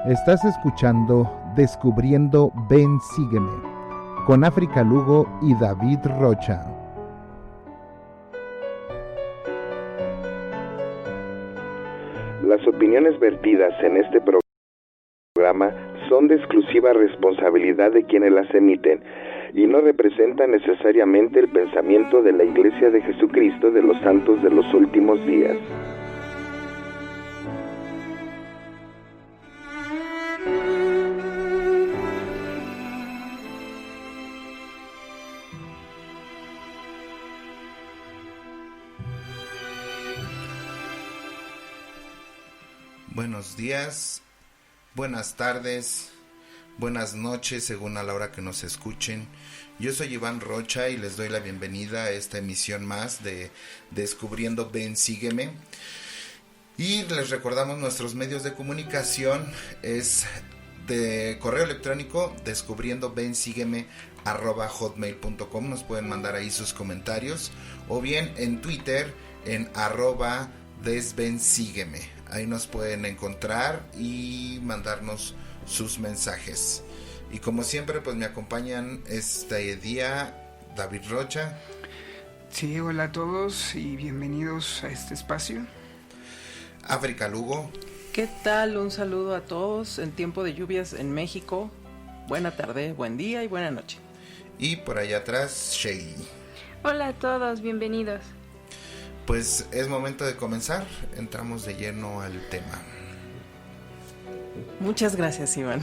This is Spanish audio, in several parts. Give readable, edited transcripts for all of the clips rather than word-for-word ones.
Estás escuchando Descubriendo Ven Sígueme con África Lugo y David Rocha. Las opiniones vertidas en este programa son de exclusiva responsabilidad de quienes las emiten y no representan necesariamente el pensamiento de la Iglesia de Jesucristo de los Santos de los Últimos Días. Buenos días, buenas tardes, buenas noches, según a la hora que nos escuchen. Yo soy Iván Rocha y les doy la bienvenida a esta emisión más de Descubriendo Ven Sígueme. Y les recordamos nuestros medios de comunicación, es de correo electrónico descubriendobensígueme@hotmail.com. Nos pueden mandar ahí sus comentarios, o bien en Twitter en @desbensígueme. Ahí nos pueden encontrar y mandarnos sus mensajes. Y como siempre, pues me acompañan este día David Rocha. Sí, hola a todos y bienvenidos a este espacio. África Lugo. ¿Qué tal? Un saludo a todos en tiempo de lluvias en México. Buena tarde, buen día y buena noche. Y por allá atrás, Shay. Hola a todos, bienvenidos. Pues es momento de comenzar, entramos de lleno al tema. Muchas gracias, Iván.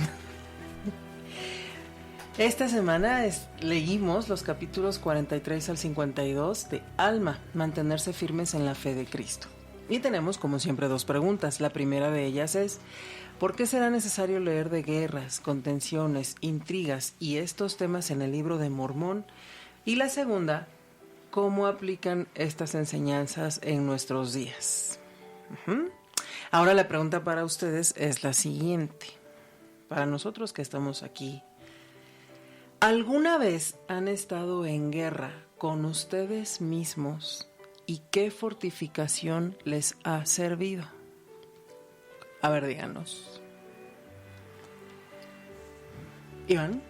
Esta semana leímos los capítulos 43 al 52 de Alma, mantenerse firmes en la fe de Cristo. Y tenemos, como siempre, dos preguntas. La primera de ellas es, ¿por qué será necesario leer de guerras, contenciones, intrigas y estos temas en el libro de Mormón? Y la segunda, ¿cómo aplican estas enseñanzas en nuestros días? Ahora la pregunta para ustedes es la siguiente. Para nosotros que estamos aquí, ¿alguna vez han estado en guerra con ustedes mismos y qué fortificación les ha servido? A ver, díganos. Iván.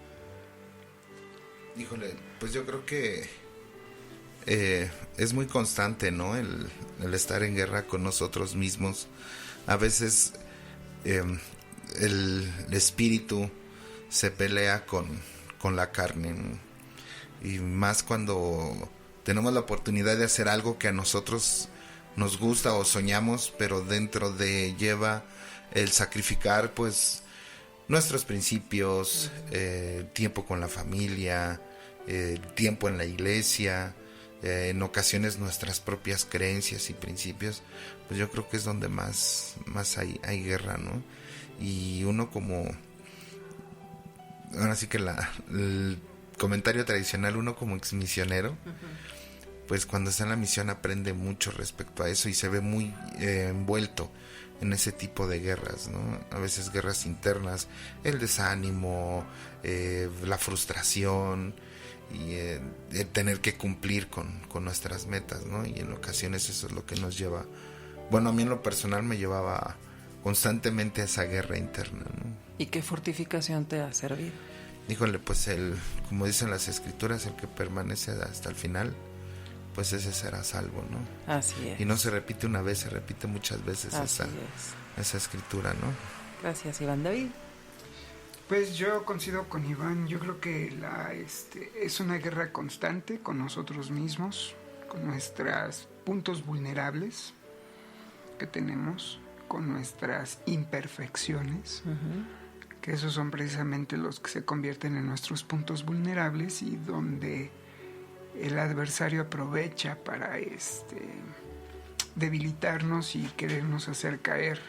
Híjole, pues yo creo que es muy constante, ¿no? El estar en guerra con nosotros mismos. A veces el espíritu se pelea con la carne, ¿no? Y más cuando tenemos la oportunidad de hacer algo que a nosotros nos gusta o soñamos, pero dentro de lleva el sacrificar pues nuestros principios, tiempo con la familia, tiempo en la iglesia, en ocasiones nuestras propias creencias y principios, pues yo creo que es donde más hay guerra, ¿no? Y uno como, ahora sí que el comentario tradicional, uno como exmisionero, pues cuando está en la misión aprende mucho respecto a eso y se ve muy envuelto en ese tipo de guerras, ¿no? A veces guerras internas, el desánimo, la frustración y el tener que cumplir con nuestras metas, ¿no? Y en ocasiones eso es lo que nos lleva, bueno, a mí en lo personal me llevaba constantemente a esa guerra interna, ¿no? ¿Y qué fortificación te ha servido? Híjole, pues como dicen las escrituras, el que permanece hasta el final, pues ese será salvo, ¿no? Así es. Y no se repite una vez, se repite muchas veces esa escritura, ¿no? Gracias, Iván. David. Pues yo coincido con Iván, yo creo que es una guerra constante con nosotros mismos, con nuestros puntos vulnerables que tenemos, con nuestras imperfecciones, que esos son precisamente los que se convierten en nuestros puntos vulnerables y donde el adversario aprovecha para debilitarnos y querernos hacer caer.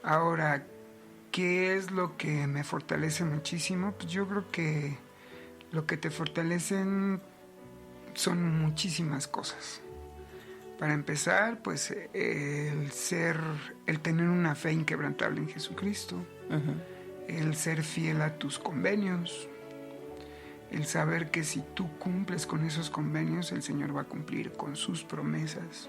Ahora, ¿qué es lo que me fortalece muchísimo? Pues yo creo que lo que te fortalecen son muchísimas cosas. Para empezar, pues el tener una fe inquebrantable en Jesucristo, el ser fiel a tus convenios, el saber que si tú cumples con esos convenios, el Señor va a cumplir con sus promesas,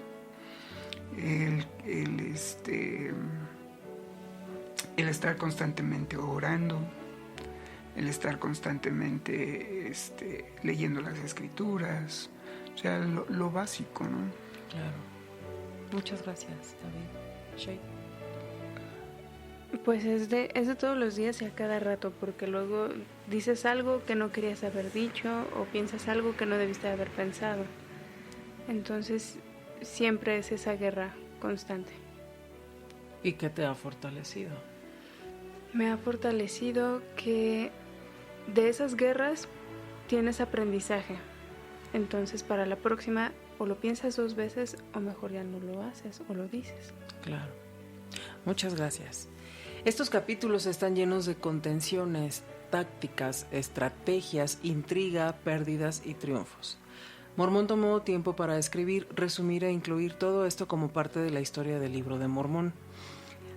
el estar constantemente orando, el estar constantemente leyendo las escrituras, o sea, lo básico, ¿no? Claro. Muchas gracias, David. Shay. Pues es de todos los días y a cada rato, porque luego dices algo que no querías haber dicho o piensas algo que no debiste haber pensado. Entonces siempre es esa guerra constante. ¿Y qué te ha fortalecido? Me ha fortalecido que de esas guerras tienes aprendizaje. Entonces para la próxima o lo piensas 2 veces o mejor ya no lo haces o lo dices. Claro. Muchas gracias. Estos capítulos están llenos de contenciones, tácticas, estrategias, intriga, pérdidas y triunfos. Mormón tomó tiempo para escribir, resumir e incluir todo esto como parte de la historia del libro de Mormón.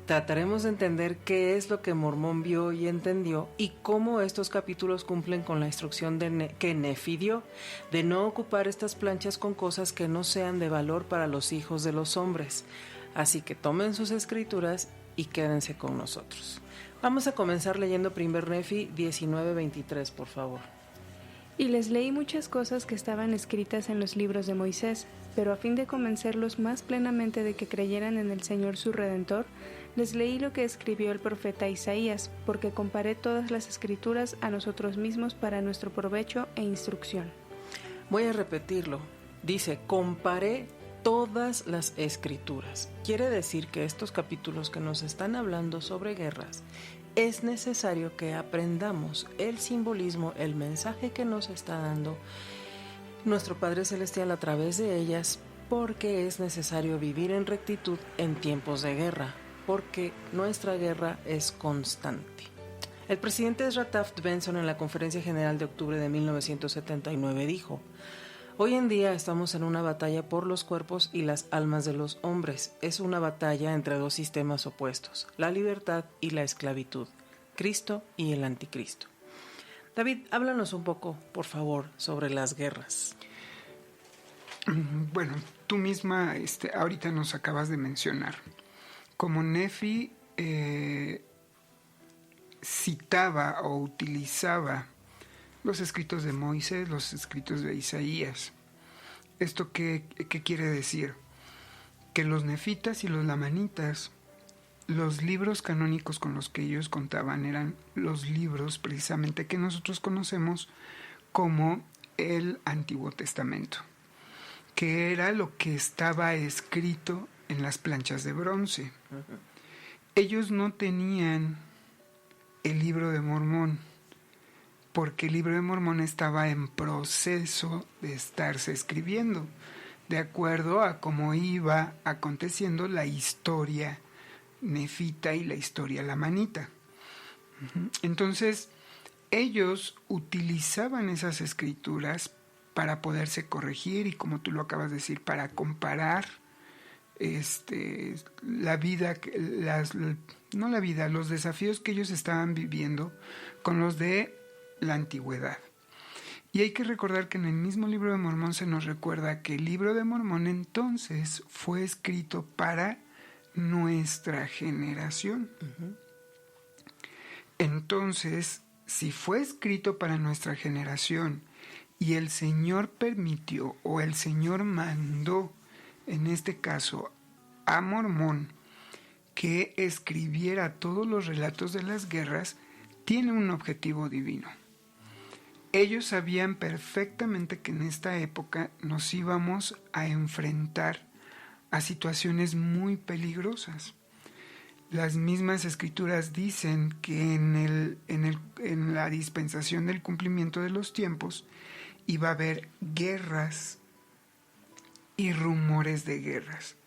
Trataremos de entender qué es lo que Mormón vio y entendió y cómo estos capítulos cumplen con la instrucción que Nefi dio de no ocupar estas planchas con cosas que no sean de valor para los hijos de los hombres. Así que tomen sus escrituras y quédense con nosotros. Vamos a comenzar leyendo 1 Nefi 19:23, por favor. Y les leí muchas cosas que estaban escritas en los libros de Moisés, pero a fin de convencerlos más plenamente de que creyeran en el Señor su Redentor, les leí lo que escribió el profeta Isaías, porque comparé todas las escrituras a nosotros mismos para nuestro provecho e instrucción. Voy a repetirlo. Dice, comparé todas las escrituras. Quiere decir que estos capítulos que nos están hablando sobre guerras, es necesario que aprendamos el simbolismo, el mensaje que nos está dando nuestro Padre Celestial a través de ellas, porque es necesario vivir en rectitud en tiempos de guerra, porque nuestra guerra es constante. El presidente Ezra Taft Benson en la Conferencia General de octubre de 1979 dijo: hoy en día estamos en una batalla por los cuerpos y las almas de los hombres. Es una batalla entre 2 sistemas opuestos, la libertad y la esclavitud, Cristo y el anticristo. David, háblanos un poco, por favor, sobre las guerras. Bueno, tú misma ahorita nos acabas de mencionar como Nefi citaba o utilizaba los escritos de Moisés, los escritos de Isaías. ¿Esto qué quiere decir? Que los nefitas y los lamanitas, los libros canónicos con los que ellos contaban eran los libros precisamente que nosotros conocemos como el Antiguo Testamento, que era lo que estaba escrito en las planchas de bronce. Ellos no tenían el libro de Mormón, porque el libro de Mormón estaba en proceso de estarse escribiendo, de acuerdo a cómo iba aconteciendo la historia nefita y la historia lamanita. Entonces, ellos utilizaban esas escrituras para poderse corregir y, como tú lo acabas de decir, para comparar la vida, los desafíos que ellos estaban viviendo con los de la antigüedad. Y hay que recordar que en el mismo libro de Mormón se nos recuerda que el libro de Mormón entonces fue escrito para nuestra generación. Entonces, si fue escrito para nuestra generación y el Señor permitió o el Señor mandó, en este caso, a Mormón que escribiera todos los relatos de las guerras, tiene un objetivo divino. Ellos sabían perfectamente que en esta época nos íbamos a enfrentar a situaciones muy peligrosas. Las mismas escrituras dicen que en la dispensación del cumplimiento de los tiempos iba a haber guerras y rumores de guerras.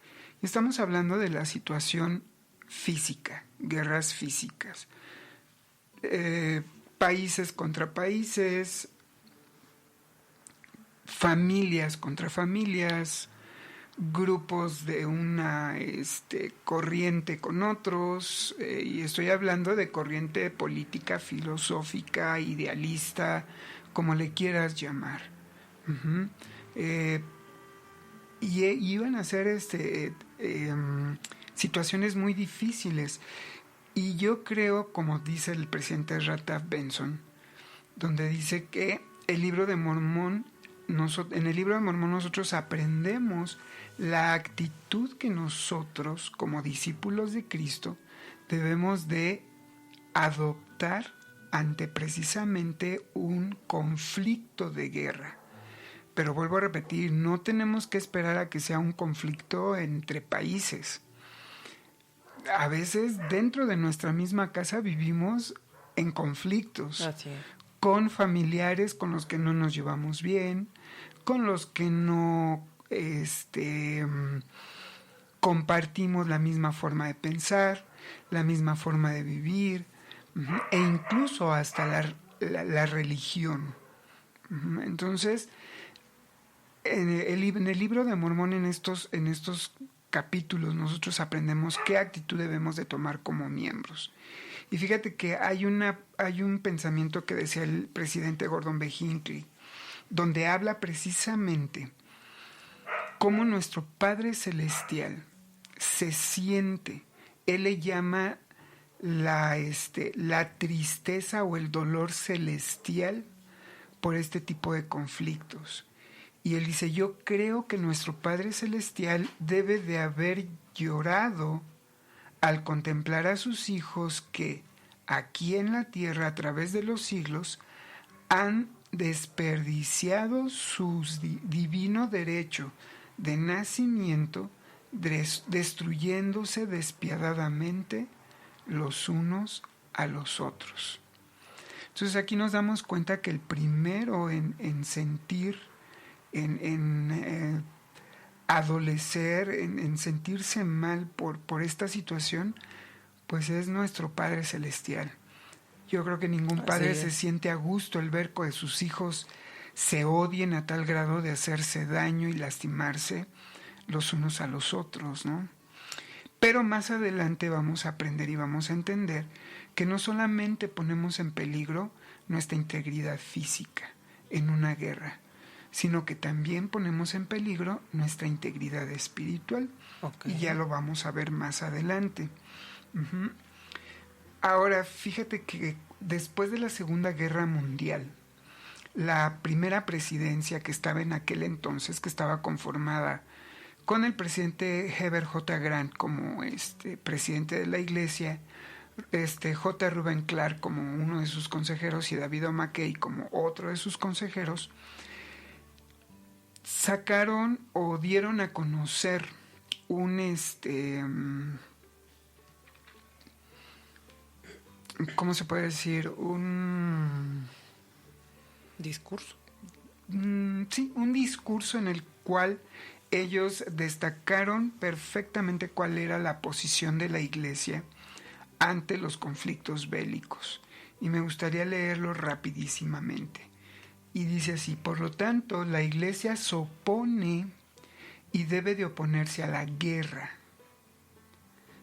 Estamos hablando de la situación física, guerras físicas. Países contra países, familias contra familias, grupos de una corriente con otros, y estoy hablando de corriente política, filosófica, idealista, como le quieras llamar. Y iban a ser situaciones muy difíciles. Y yo creo, como dice el presidente Rataf Benson, donde dice que el libro de Mormón, en el libro de Mormón nosotros aprendemos la actitud que nosotros, como discípulos de Cristo, debemos de adoptar ante precisamente un conflicto de guerra. Pero vuelvo a repetir, no tenemos que esperar a que sea un conflicto entre países. A veces dentro de nuestra misma casa vivimos en conflictos. Así es. Con familiares con los que no nos llevamos bien, con los que no compartimos la misma forma de pensar, la misma forma de vivir, e incluso hasta la religión. Entonces, en el libro de Mormón, en estos capítulos, nosotros aprendemos qué actitud debemos de tomar como miembros. Y fíjate que hay un pensamiento que decía el presidente Gordon B. Hinckley, donde habla precisamente cómo nuestro Padre Celestial se siente. Él le llama la tristeza o el dolor celestial por este tipo de conflictos. Y él dice, yo creo que nuestro Padre Celestial debe de haber llorado al contemplar a sus hijos que aquí en la tierra a través de los siglos han desperdiciado su divino derecho de nacimiento, destruyéndose despiadadamente los unos a los otros. Entonces aquí nos damos cuenta que el primero en sentir, en adolecer, en sentirse mal por esta situación, pues es nuestro Padre Celestial. Yo creo que ningún padre se siente a gusto el ver que sus hijos se odien a tal grado de hacerse daño y lastimarse los unos a los otros, ¿no? Pero más adelante vamos a aprender y vamos a entender que no solamente ponemos en peligro nuestra integridad física en una guerra, sino que también ponemos en peligro nuestra integridad espiritual. Okay. Y ya lo vamos a ver más adelante. Uh-huh. Ahora, fíjate que después de la Segunda Guerra Mundial, la primera presidencia que estaba en aquel entonces, que estaba conformada con el presidente Heber J. Grant como presidente de la iglesia, J. Reuben Clark como uno de sus consejeros y David O. McKay como otro de sus consejeros, sacaron o dieron a conocer un ¿cómo se puede decir? Un discurso. Sí, un discurso en el cual ellos destacaron perfectamente cuál era la posición de la iglesia ante los conflictos bélicos. Y me gustaría leerlo rapidísimamente. Y dice así: por lo tanto, la iglesia se opone y debe de oponerse a la guerra.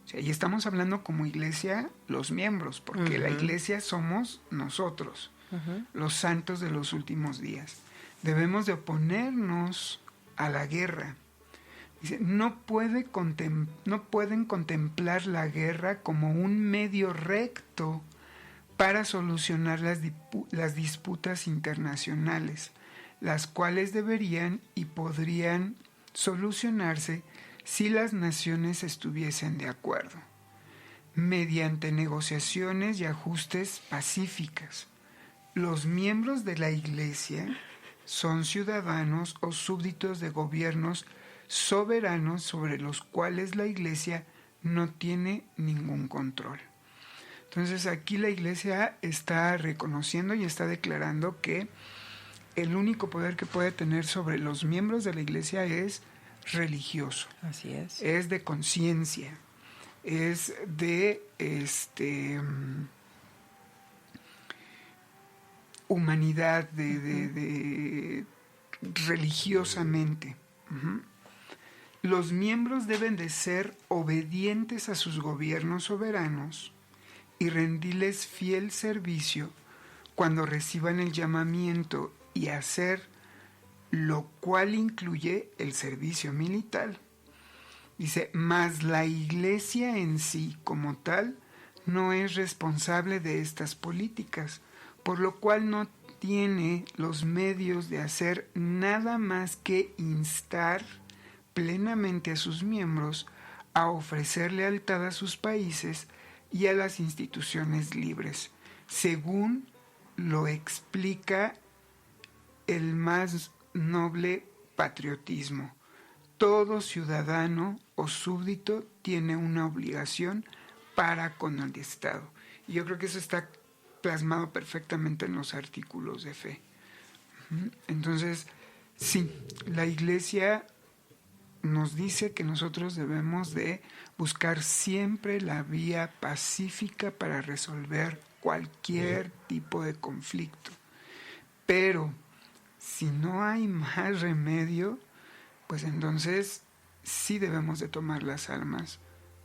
O sea, y estamos hablando como iglesia, los miembros, porque la iglesia somos nosotros, los santos de los últimos días. Debemos de oponernos a la guerra. Dice, no pueden contemplar la guerra como un medio recto para solucionar las disputas internacionales, las cuales deberían y podrían solucionarse si las naciones estuviesen de acuerdo, mediante negociaciones y ajustes pacíficas. Los miembros de la Iglesia son ciudadanos o súbditos de gobiernos soberanos sobre los cuales la Iglesia no tiene ningún control. Entonces aquí la Iglesia está reconociendo y está declarando que el único poder que puede tener sobre los miembros de la Iglesia es religioso. Así es. Es de conciencia, es de humanidad, de religiosamente. Uh-huh. Los miembros deben de ser obedientes a sus gobiernos soberanos y rendirles fiel servicio cuando reciban el llamamiento y hacer lo cual incluye el servicio militar. Dice, mas la iglesia en sí como tal no es responsable de estas políticas, por lo cual no tiene los medios de hacer nada más que instar plenamente a sus miembros a ofrecer lealtad a sus países y a las instituciones libres, según lo explica el más noble patriotismo. Todo ciudadano o súbdito tiene una obligación para con el Estado. Y yo creo que eso está plasmado perfectamente en los artículos de fe. Entonces, sí, la Iglesia nos dice que nosotros debemos de buscar siempre la vía pacífica para resolver cualquier tipo de conflicto. Pero si no hay más remedio, pues entonces sí debemos de tomar las armas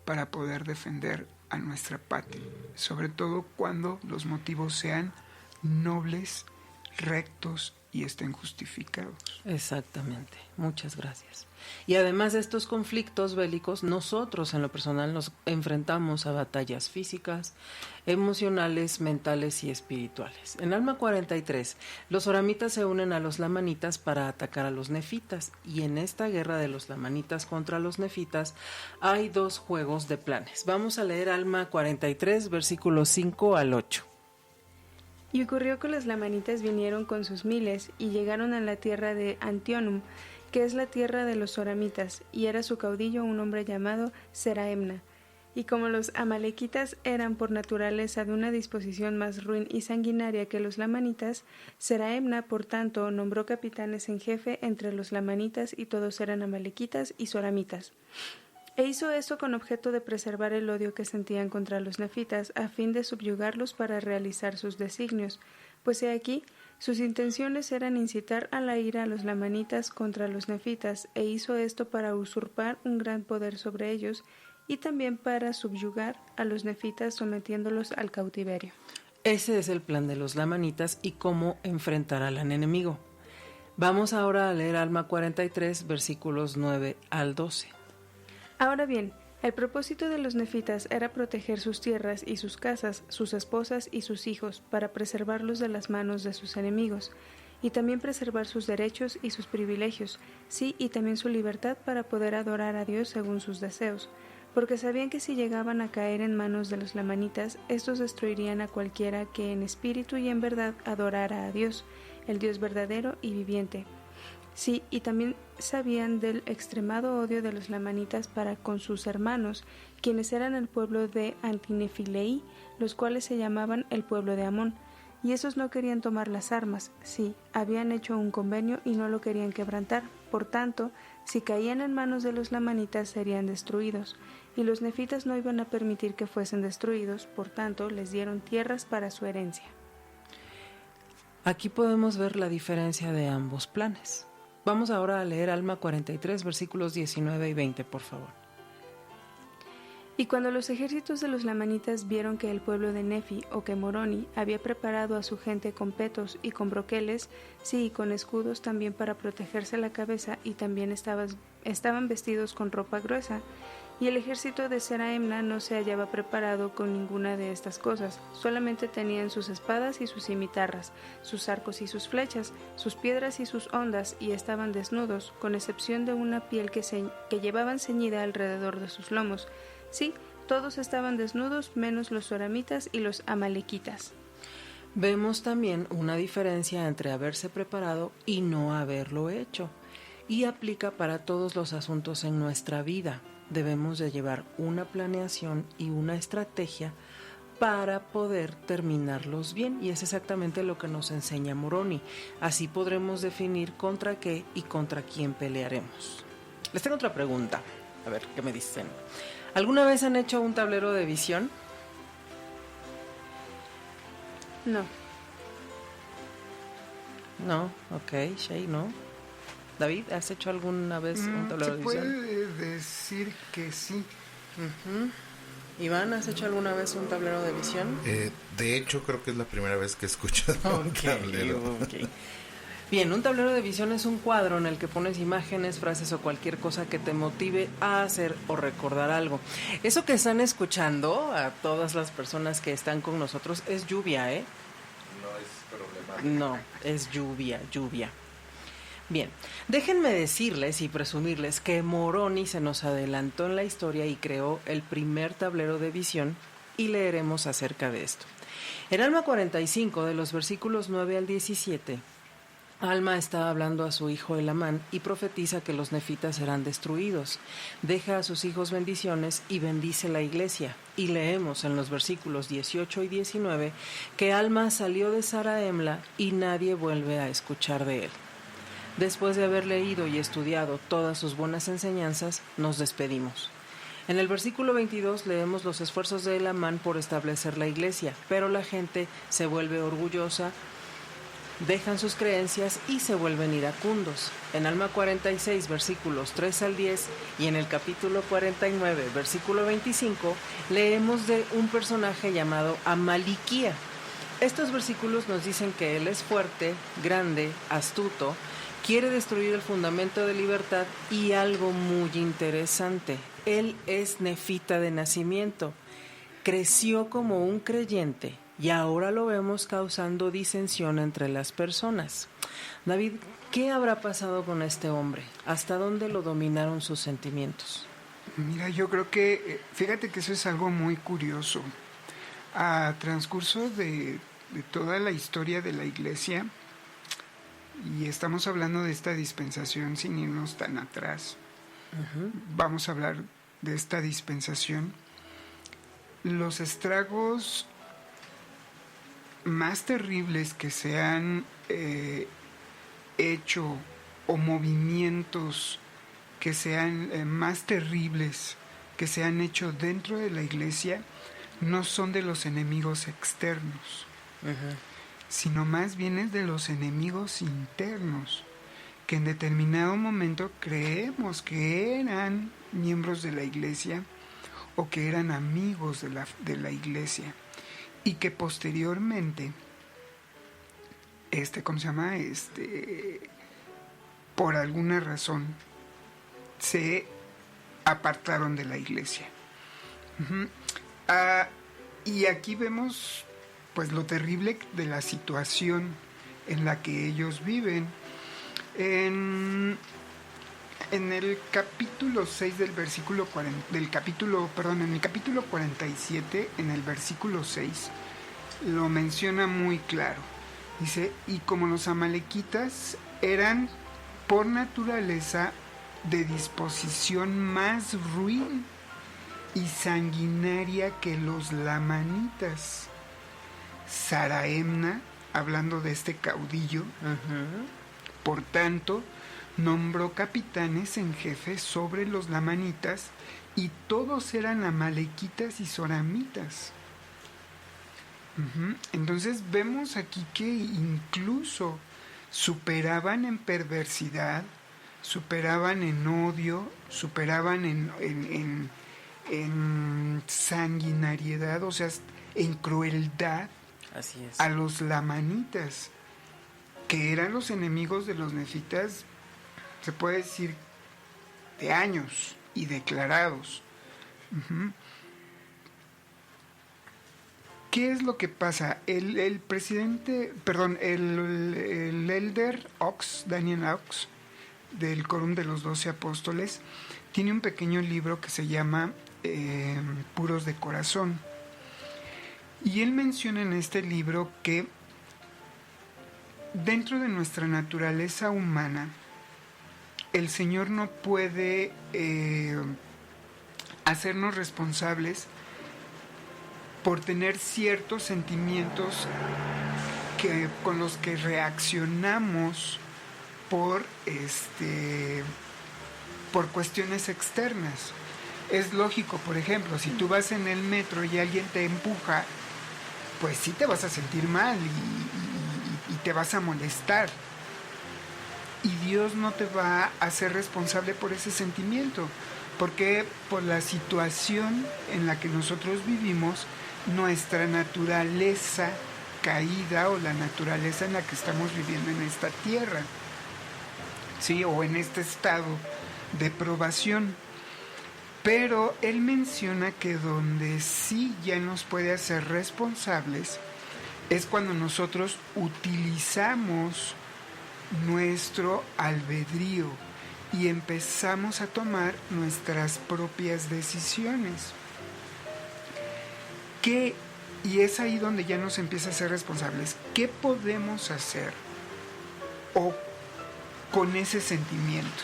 para poder defender a nuestra patria, sobre todo cuando los motivos sean nobles, rectos y estén justificados. Exactamente, muchas gracias. Y además de estos conflictos bélicos, nosotros en lo personal nos enfrentamos a batallas físicas, emocionales, mentales y espirituales. En Alma 43, los oramitas se unen a los lamanitas para atacar a los nefitas, y en esta guerra de los lamanitas contra los nefitas hay dos juegos de planes. Vamos a leer Alma 43, versículos 5 al 8. Y ocurrió que los lamanitas vinieron con sus miles y llegaron a la tierra de Antionum, que es la tierra de los oramitas, y era su caudillo un hombre llamado Seraemna. Y como los amalequitas eran por naturaleza de una disposición más ruin y sanguinaria que los lamanitas, Seraemna, por tanto, nombró capitanes en jefe entre los lamanitas, y todos eran amalequitas y soramitas. E hizo esto con objeto de preservar el odio que sentían contra los nefitas, a fin de subyugarlos para realizar sus designios, pues he aquí, sus intenciones eran incitar a la ira a los lamanitas contra los nefitas, e hizo esto para usurpar un gran poder sobre ellos, y también para subyugar a los nefitas sometiéndolos al cautiverio. Ese es el plan de los lamanitas y cómo enfrentar al enemigo. Vamos ahora a leer Alma 43, versículos 9 al 12. Ahora bien, el propósito de los nefitas era proteger sus tierras y sus casas, sus esposas y sus hijos, para preservarlos de las manos de sus enemigos, y también preservar sus derechos y sus privilegios, sí, y también su libertad para poder adorar a Dios según sus deseos, porque sabían que si llegaban a caer en manos de los lamanitas, estos destruirían a cualquiera que en espíritu y en verdad adorara a Dios, el Dios verdadero y viviente. Sí, y también sabían del extremado odio de los lamanitas para con sus hermanos, quienes eran el pueblo de Antinefilei, los cuales se llamaban el pueblo de Amón, y esos no querían tomar las armas, sí, habían hecho un convenio y no lo querían quebrantar, por tanto, si caían en manos de los lamanitas serían destruidos, y los nefitas no iban a permitir que fuesen destruidos, por tanto, les dieron tierras para su herencia. Aquí podemos ver la diferencia de ambos planes. Vamos ahora a leer Alma 43, versículos 19 y 20, por favor. Y cuando los ejércitos de los lamanitas vieron que el pueblo de Nefi o que Moroni había preparado a su gente con petos y con broqueles, sí, y con escudos también para protegerse la cabeza, y también estaban vestidos con ropa gruesa, y el ejército de Seraemna no se hallaba preparado con ninguna de estas cosas, solamente tenían sus espadas y sus cimitarras, sus arcos y sus flechas, sus piedras y sus hondas, y estaban desnudos, con excepción de una piel que llevaban ceñida alrededor de sus lomos. Sí, todos estaban desnudos, menos los soramitas y los amalequitas. Vemos también una diferencia entre haberse preparado y no haberlo hecho, y aplica para todos los asuntos en nuestra vida. Debemos de llevar una planeación y una estrategia para poder terminarlos bien, y es exactamente lo que nos enseña Moroni. Así podremos definir contra qué y contra quién pelearemos. Les tengo otra pregunta, a ver qué me dicen. ¿Alguna vez han hecho un tablero de visión? No. No, ok, Shay, ¿no? David, ¿has hecho alguna vez un tablero de visión? Se puede decir que sí. Iván, ¿has hecho alguna vez un tablero de visión? De hecho, creo que es la primera vez que escucho un tablero. Okay. Bien, un tablero de visión es un cuadro en el que pones imágenes, frases o cualquier cosa que te motive a hacer o recordar algo. Eso que están escuchando, a todas las personas que están con nosotros, es lluvia, ¿eh? No es problema. No, es lluvia. Bien, déjenme decirles y presumirles que Moroni se nos adelantó en la historia y creó el primer tablero de visión, y leeremos acerca de esto. En Alma 45, de los versículos 9 al 17, Alma está hablando a su hijo Elamán y profetiza que los nefitas serán destruidos. Deja a sus hijos bendiciones y bendice la iglesia. Y leemos en los versículos 18 y 19 que Alma salió de Zaraemla y nadie vuelve a escuchar de él. Después de haber leído y estudiado todas sus buenas enseñanzas, nos despedimos. En el versículo 22 leemos los esfuerzos de Elamán por establecer la iglesia, pero la gente se vuelve orgullosa, dejan sus creencias y se vuelven iracundos. En Alma 46, versículos 3 al 10, y en el capítulo 49, versículo 25, leemos de un personaje llamado Amaliquía. Estos versículos nos dicen que él es fuerte, grande, astuto, quiere destruir el fundamento de libertad y algo muy interesante. Él es nefita de nacimiento, creció como un creyente y ahora lo vemos causando disensión entre las personas. David, ¿qué habrá pasado con este hombre? ¿Hasta dónde lo dominaron sus sentimientos? Mira, yo creo que, fíjate que eso es algo muy curioso. A transcurso de toda la historia de la iglesia, y estamos hablando de esta dispensación sin irnos tan atrás, vamos a hablar de esta dispensación, los estragos más terribles que se han hecho, o movimientos que sean más terribles que se han hecho dentro de la iglesia, no son de los enemigos externos, sino más bien es de los enemigos internos, que en determinado momento creemos que eran miembros de la iglesia o que eran amigos de la iglesia, y que posteriormente por alguna razón se apartaron de la iglesia. Y aquí vemos pues lo terrible de la situación en la que ellos viven. En el capítulo 6 del versículo en el capítulo 47, en el versículo 6, lo menciona muy claro. Dice, y como los amalequitas eran por naturaleza de disposición más ruin y sanguinaria que los lamanitas. Zaraemna, hablando de este caudillo, por tanto, nombró capitanes en jefe sobre los lamanitas, y todos eran amalequitas y soramitas. Entonces vemos aquí que incluso superaban en perversidad, superaban en odio, superaban en sanguinariedad, o sea, en crueldad. Así es. A los lamanitas, que eran los enemigos de los nefitas, se puede decir, de años y declarados. ¿Qué es lo que pasa? El elder Ox, Daniel Ox, del Quórum de los 12 Apóstoles, tiene un pequeño libro que se llama Puros de Corazón. Y él menciona en este libro que dentro de nuestra naturaleza humana, el Señor no puede hacernos responsables por tener ciertos sentimientos con los que reaccionamos por cuestiones externas. Es lógico, por ejemplo, si tú vas en el metro y alguien te empuja, pues sí te vas a sentir mal y te vas a molestar. Y Dios no te va a hacer responsable por ese sentimiento, porque por la situación en la que nosotros vivimos, nuestra naturaleza caída o la naturaleza en la que estamos viviendo en esta tierra, ¿sí? O en este estado de probación. Pero él menciona que donde sí ya nos puede hacer responsables es cuando nosotros utilizamos nuestro albedrío y empezamos a tomar nuestras propias decisiones. Y es ahí donde ya nos empieza a ser responsables. ¿Qué podemos hacer con ese sentimiento?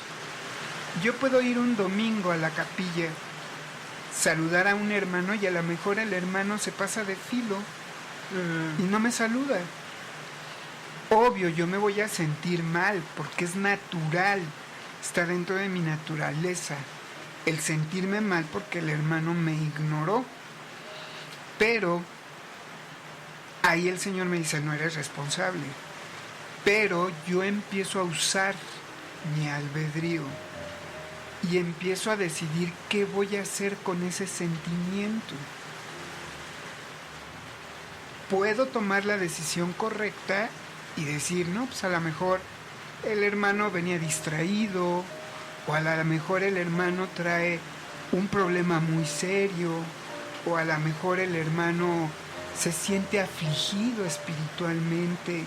Yo puedo ir un domingo a la capilla, saludar a un hermano y a lo mejor el hermano se pasa de filo y no me saluda. Obvio, yo me voy a sentir mal porque es natural, está dentro de mi naturaleza el sentirme mal porque el hermano me ignoró. Pero ahí el Señor me dice, no eres responsable. Pero yo empiezo a usar mi albedrío y empiezo a decidir qué voy a hacer con ese sentimiento. Puedo tomar la decisión correcta y decir, no, pues a lo mejor el hermano venía distraído, o a lo mejor el hermano trae un problema muy serio, o a lo mejor el hermano se siente afligido espiritualmente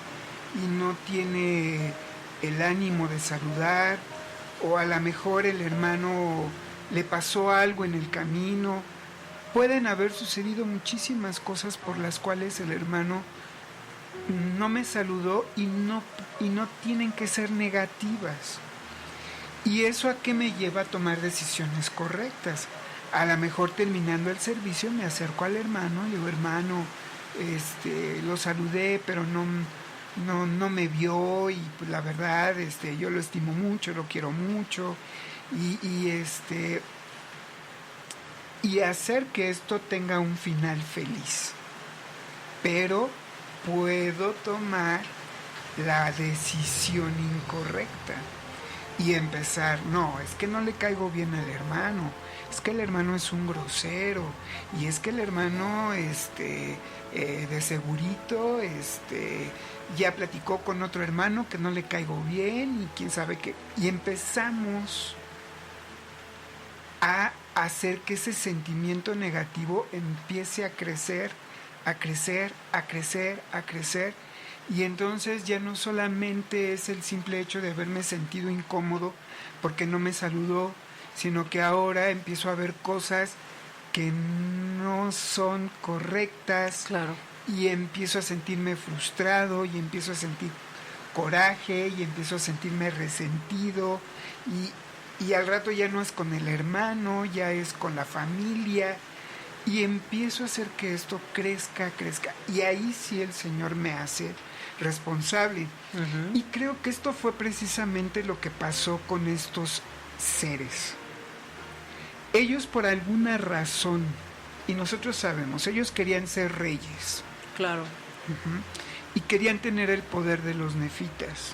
y no tiene el ánimo de saludar, o a lo mejor el hermano le pasó algo en el camino. Pueden haber sucedido muchísimas cosas por las cuales el hermano no me saludó y no tienen que ser negativas. ¿Y eso a qué me lleva a tomar decisiones correctas? A lo mejor terminando el servicio me acerco al hermano y digo, hermano, lo saludé, pero no me vio y pues, la verdad yo lo estimo mucho, lo quiero mucho y hacer que esto tenga un final feliz. Pero puedo tomar la decisión incorrecta y empezar, no, es que no le caigo bien al hermano, es que el hermano es un grosero, y es que el hermano de segurito ya platicó con otro hermano que no le caigo bien y quién sabe qué, y empezamos a hacer que ese sentimiento negativo empiece a crecer, y entonces ya no solamente es el simple hecho de haberme sentido incómodo porque no me saludó, sino que ahora empiezo a ver cosas que no son correctas. Claro. Y empiezo a sentirme frustrado y empiezo a sentir coraje y empiezo a sentirme resentido y al rato ya no es con el hermano, ya es con la familia. Y empiezo a hacer que esto crezca. Y ahí sí el Señor me hace responsable. Uh-huh. Y creo que esto fue precisamente lo que pasó con estos seres. Ellos por alguna razón, y nosotros sabemos, ellos querían ser reyes. Claro. Uh-huh. Y querían tener el poder de los nefitas.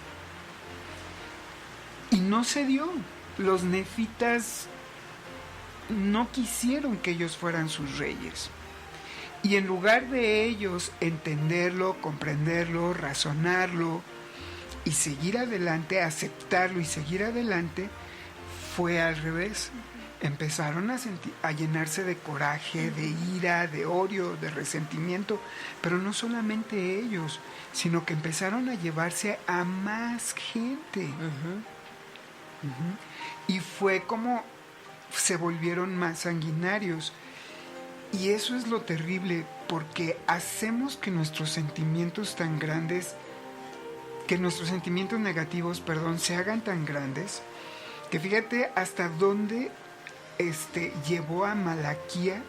Y no se dio. Los nefitas no quisieron que ellos fueran sus reyes. Y en lugar de ellos entenderlo, comprenderlo, razonarlo y seguir adelante, aceptarlo y seguir adelante, fue al revés. Empezaron a llenarse de coraje, de ira, de odio, de resentimiento, pero no solamente ellos, sino que empezaron a llevarse a más gente. Uh-huh. Uh-huh. Y fue como se volvieron más sanguinarios. Y eso es lo terrible, porque hacemos que nuestros sentimientos tan grandes, que nuestros sentimientos negativos, se hagan tan grandes, que fíjate hasta dónde llevó a Malaquía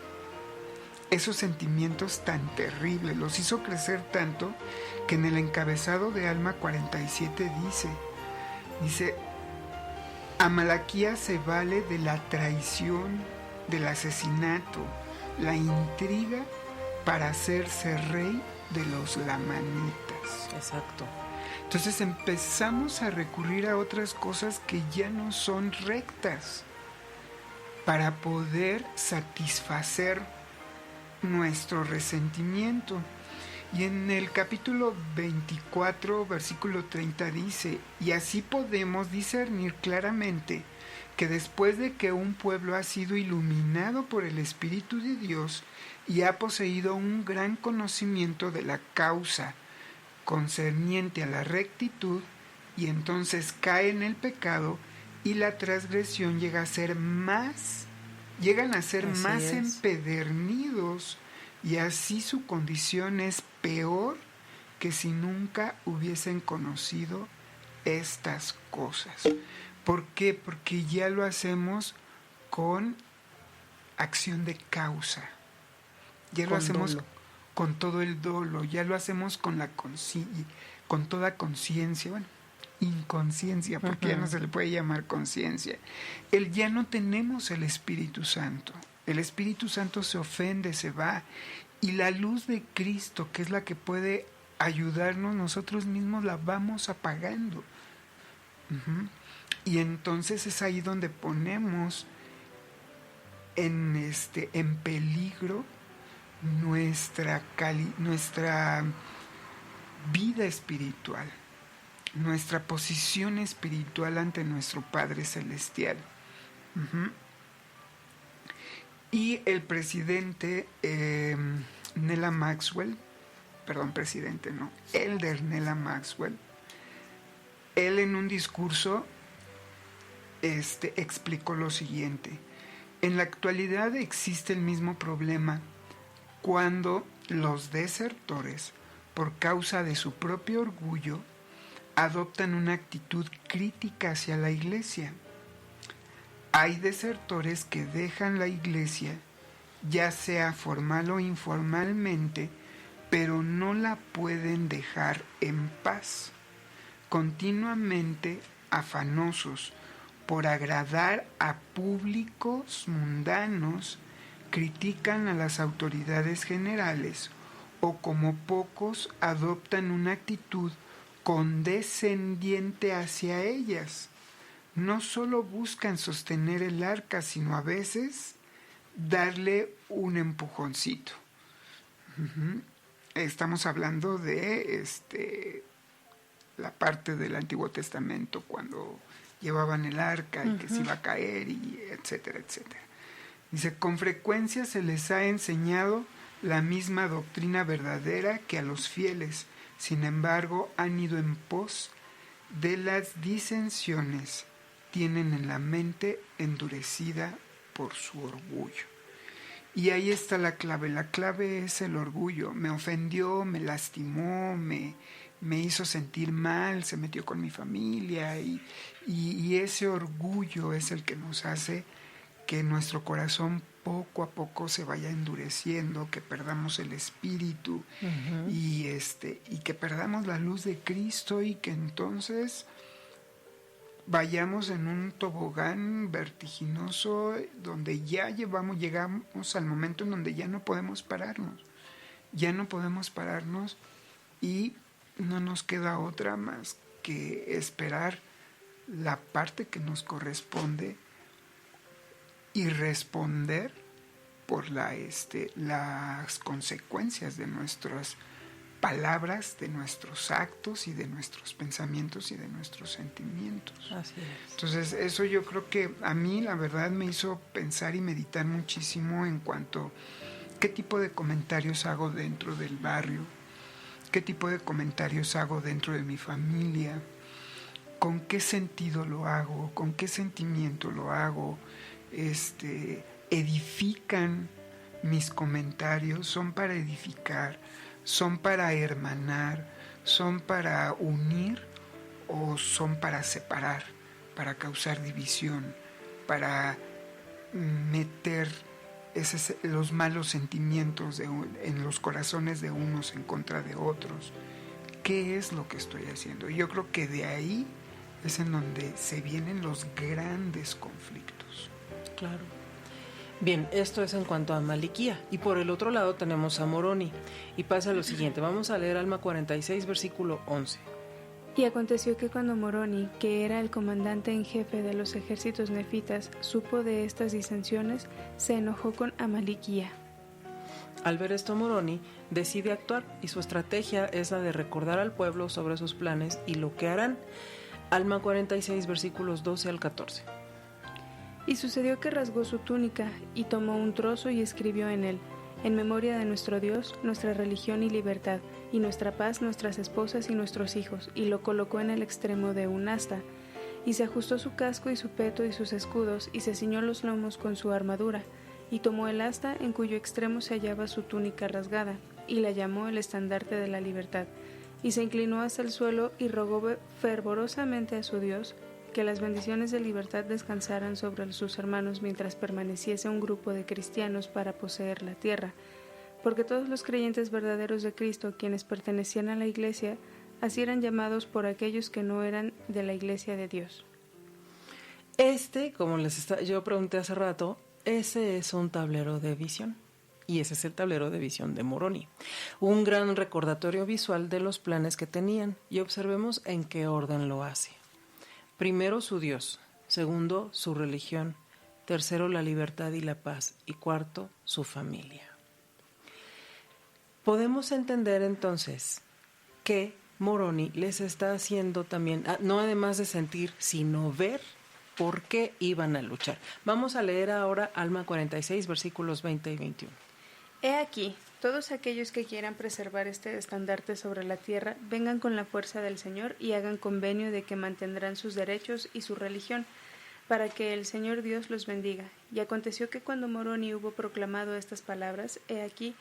esos sentimientos tan terribles, los hizo crecer tanto que en el encabezado de Alma 47 dice, a Malaquía se vale de la traición, del asesinato, la intriga para hacerse rey de los lamanitas. Exacto. Entonces empezamos a recurrir a otras cosas que ya no son rectas para poder satisfacer nuestro resentimiento. Y en el capítulo 24, versículo 30 dice, y así podemos discernir claramente que después de que un pueblo ha sido iluminado por el Espíritu de Dios y ha poseído un gran conocimiento de la causa concerniente a la rectitud, y entonces cae en el pecado y la transgresión llegan a ser más empedernidos, y así su condición es peor que si nunca hubiesen conocido estas cosas. ¿Por qué? Porque ya lo hacemos con acción de causa, ya lo hacemos con todo el dolo, ya lo hacemos con toda conciencia, bueno, inconsciencia, porque ya no se le puede llamar conciencia. Ya no tenemos el Espíritu Santo. El Espíritu Santo se ofende, se va, y la luz de Cristo, que es la que puede ayudarnos, nosotros mismos la vamos apagando. Y entonces es ahí donde ponemos en peligro nuestra vida espiritual, nuestra posición espiritual ante nuestro Padre Celestial. Y el presidente Elder Nella Maxwell, él en un discurso explicó lo siguiente: en la actualidad existe el mismo problema cuando los desertores, por causa de su propio orgullo, adoptan una actitud crítica hacia la iglesia. Hay desertores que dejan la iglesia, ya sea formal o informalmente, pero no la pueden dejar en paz, continuamente afanosos por agradar a públicos mundanos, critican a las autoridades generales o, como pocos, adoptan una actitud condescendiente hacia ellas. No solo buscan sostener el arca, sino a veces darle un empujoncito. Estamos hablando de la parte del Antiguo Testamento, cuando llevaban el arca y que se iba a caer, y etcétera, etcétera. Dice, con frecuencia se les ha enseñado la misma doctrina verdadera que a los fieles. Sin embargo, han ido en pos de las disensiones, tienen en la mente endurecida por su orgullo. Y ahí está la clave es el orgullo. Me ofendió, me lastimó, me hizo sentir mal, se metió con mi familia, y ese orgullo es el que nos hace que nuestro corazón poco a poco se vaya endureciendo, que perdamos el espíritu, y que perdamos la luz de Cristo, y que entonces vayamos en un tobogán vertiginoso donde llegamos al momento en donde ya no podemos pararnos, y no nos queda otra más que esperar la parte que nos corresponde y responder por las consecuencias de nuestras palabras, de nuestros actos y de nuestros pensamientos y de nuestros sentimientos. Así es. Entonces, eso yo creo que a mí, la verdad, me hizo pensar y meditar muchísimo en cuanto a qué tipo de comentarios hago dentro del barrio, qué tipo de comentarios hago dentro de mi familia, con qué sentido lo hago, con qué sentimiento lo hago. Edifican mis comentarios, son para edificar, son para hermanar, son para unir, o son para separar, para causar división, para meter los malos sentimientos en los corazones de unos en contra de otros. ¿Qué es lo que estoy haciendo? Yo creo que de ahí es en donde se vienen los grandes conflictos. Claro. Bien, esto es en cuanto a Maliquía. Y por el otro lado tenemos a Moroni. Y pasa lo siguiente. Vamos a leer Alma 46, versículo 11. Y aconteció que cuando Moroni, que era el comandante en jefe de los ejércitos nefitas, supo de estas disensiones, se enojó con Amaliquía. Al ver esto, Moroni decide actuar y su estrategia es la de recordar al pueblo sobre sus planes y lo que harán. Alma 46, versículos 12 al 14. Y sucedió que rasgó su túnica y tomó un trozo y escribió en él: en memoria de nuestro Dios, nuestra religión y libertad, y nuestra paz, nuestras esposas y nuestros hijos, y lo colocó en el extremo de un asta. Y se ajustó su casco y su peto y sus escudos, y se ciñó los lomos con su armadura, y tomó el asta en cuyo extremo se hallaba su túnica rasgada, y la llamó el estandarte de la libertad, y se inclinó hasta el suelo y rogó fervorosamente a su Dios que las bendiciones de libertad descansaran sobre sus hermanos mientras permaneciese un grupo de cristianos para poseer la tierra, porque todos los creyentes verdaderos de Cristo, quienes pertenecían a la iglesia, así eran llamados por aquellos que no eran de la iglesia de Dios. Como yo pregunté hace rato, ese es un tablero de visión. Y ese es el tablero de visión de Moroni. Un gran recordatorio visual de los planes que tenían. Y observemos en qué orden lo hace. Primero, su Dios. Segundo, su religión. Tercero, la libertad y la paz. Y cuarto, su familia. Podemos entender entonces que Moroni les está haciendo también, no además de sentir, sino ver por qué iban a luchar. Vamos a leer ahora Alma 46, versículos 20 y 21. He aquí, todos aquellos que quieran preservar este estandarte sobre la tierra, vengan con la fuerza del Señor y hagan convenio de que mantendrán sus derechos y su religión, para que el Señor Dios los bendiga. Y aconteció que cuando Moroni hubo proclamado estas palabras, he aquí,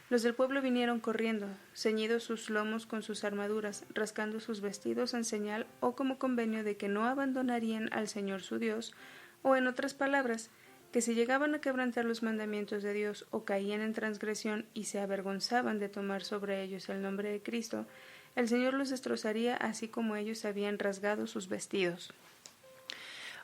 los del pueblo vinieron corriendo, ceñidos sus lomos con sus armaduras, rascando sus vestidos en señal o como convenio de que no abandonarían al Señor su Dios, o en otras palabras, que si llegaban a quebrantar los mandamientos de Dios o caían en transgresión y se avergonzaban de tomar sobre ellos el nombre de Cristo, el Señor los destrozaría así como ellos habían rasgado sus vestidos.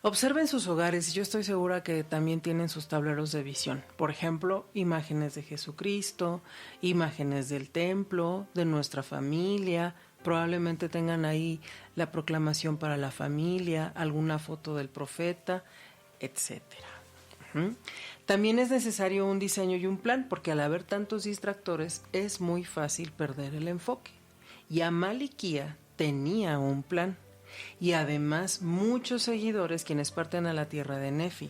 Observen sus hogares y yo estoy segura que también tienen sus tableros de visión. Por ejemplo, imágenes de Jesucristo, imágenes del templo, de nuestra familia. Probablemente tengan ahí la proclamación para la familia, alguna foto del profeta, etcétera. También es necesario un diseño y un plan, porque al haber tantos distractores es muy fácil perder el enfoque. Y Amaliquía tenía un plan, y además muchos seguidores quienes parten a la tierra de Nefi.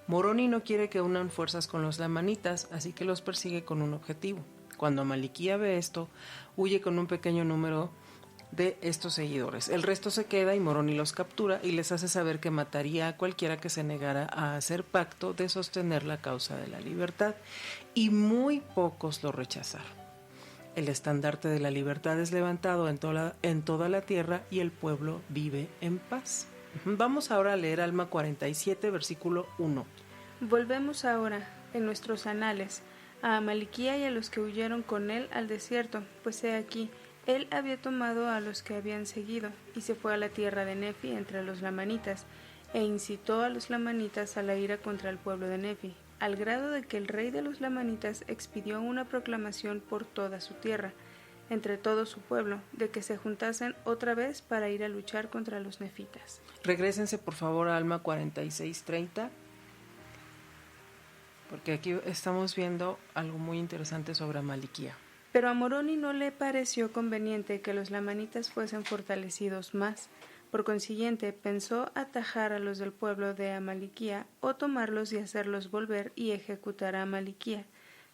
Moroni no quiere que unan fuerzas con los lamanitas, así que los persigue con un objetivo. Cuando Amaliquía ve esto, huye con un pequeño número de estos seguidores. El resto se queda y Moroni los captura y les hace saber que mataría a cualquiera que se negara a hacer pacto de sostener la causa de la libertad, y muy pocos lo rechazaron. El estandarte de la libertad es levantado en toda la tierra y el pueblo vive en paz. Vamos ahora a leer Alma 47, versículo 1. Volvemos ahora, en nuestros anales, a Amaliquía y a los que huyeron con él al desierto, pues he aquí, él había tomado a los que habían seguido, y se fue a la tierra de Nefi entre los lamanitas, e incitó a los lamanitas a la ira contra el pueblo de Nefi, al grado de que el rey de los lamanitas expidió una proclamación por toda su tierra, entre todo su pueblo, de que se juntasen otra vez para ir a luchar contra los nefitas. Regrésense por favor a Alma 46:30, porque aquí estamos viendo algo muy interesante sobre Amaliquía. Pero a Moroni no le pareció conveniente que los lamanitas fuesen fortalecidos más. Por consiguiente, pensó atajar a los del pueblo de Amaliquía o tomarlos y hacerlos volver y ejecutar a Amaliquía.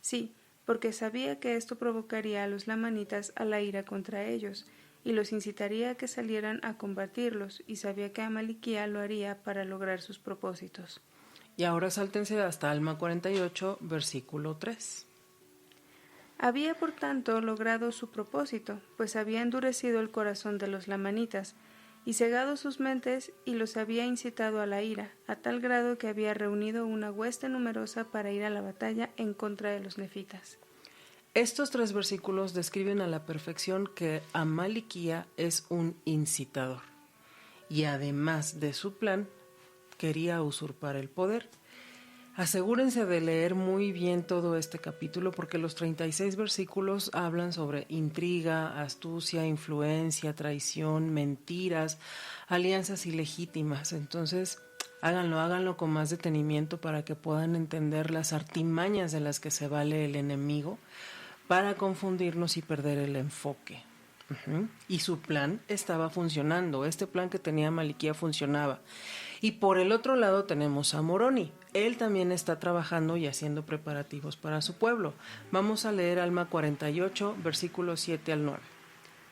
Sí, porque sabía que esto provocaría a los lamanitas a la ira contra ellos y los incitaría a que salieran a combatirlos, y sabía que Amaliquía lo haría para lograr sus propósitos. Y ahora sáltense hasta Alma 48, versículo 3. Había por tanto logrado su propósito, pues había endurecido el corazón de los lamanitas, y cegado sus mentes, y los había incitado a la ira, a tal grado que había reunido una hueste numerosa para ir a la batalla en contra de los nefitas. Estos 3 versículos describen a la perfección que Amaliquía es un incitador, y además de su plan, quería usurpar el poder. Asegúrense de leer muy bien todo este capítulo, porque los 36 versículos hablan sobre intriga, astucia, influencia, traición, mentiras, alianzas ilegítimas. Entonces, Háganlo con más detenimiento para que puedan entender las artimañas de las que se vale el enemigo para confundirnos y perder el enfoque. Y su plan estaba funcionando, este plan que tenía Maliquía funcionaba. Y por el otro lado tenemos a Moroni, él también está trabajando y haciendo preparativos para su pueblo. Vamos a leer Alma 48, versículos 7 al 9.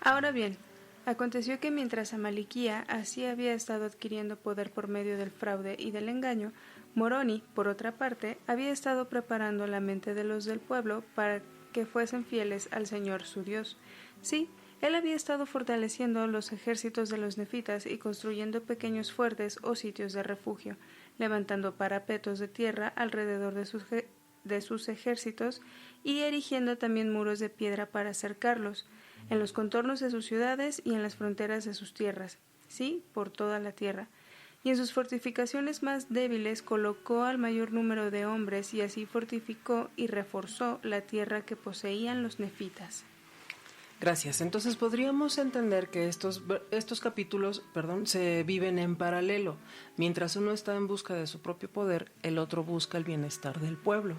Ahora bien, aconteció que mientras Amaliquía así había estado adquiriendo poder por medio del fraude y del engaño, Moroni, por otra parte, había estado preparando la mente de los del pueblo para que fuesen fieles al Señor su Dios. Sí, él había estado fortaleciendo los ejércitos de los nefitas y construyendo pequeños fuertes o sitios de refugio, levantando parapetos de tierra alrededor de sus ejércitos y erigiendo también muros de piedra para cercarlos, en los contornos de sus ciudades y en las fronteras de sus tierras, sí, por toda la tierra. Y en sus fortificaciones más débiles colocó al mayor número de hombres y así fortificó y reforzó la tierra que poseían los nefitas. Gracias. Entonces podríamos entender que estos capítulos, se viven en paralelo. Mientras uno está en busca de su propio poder, el otro busca el bienestar del pueblo.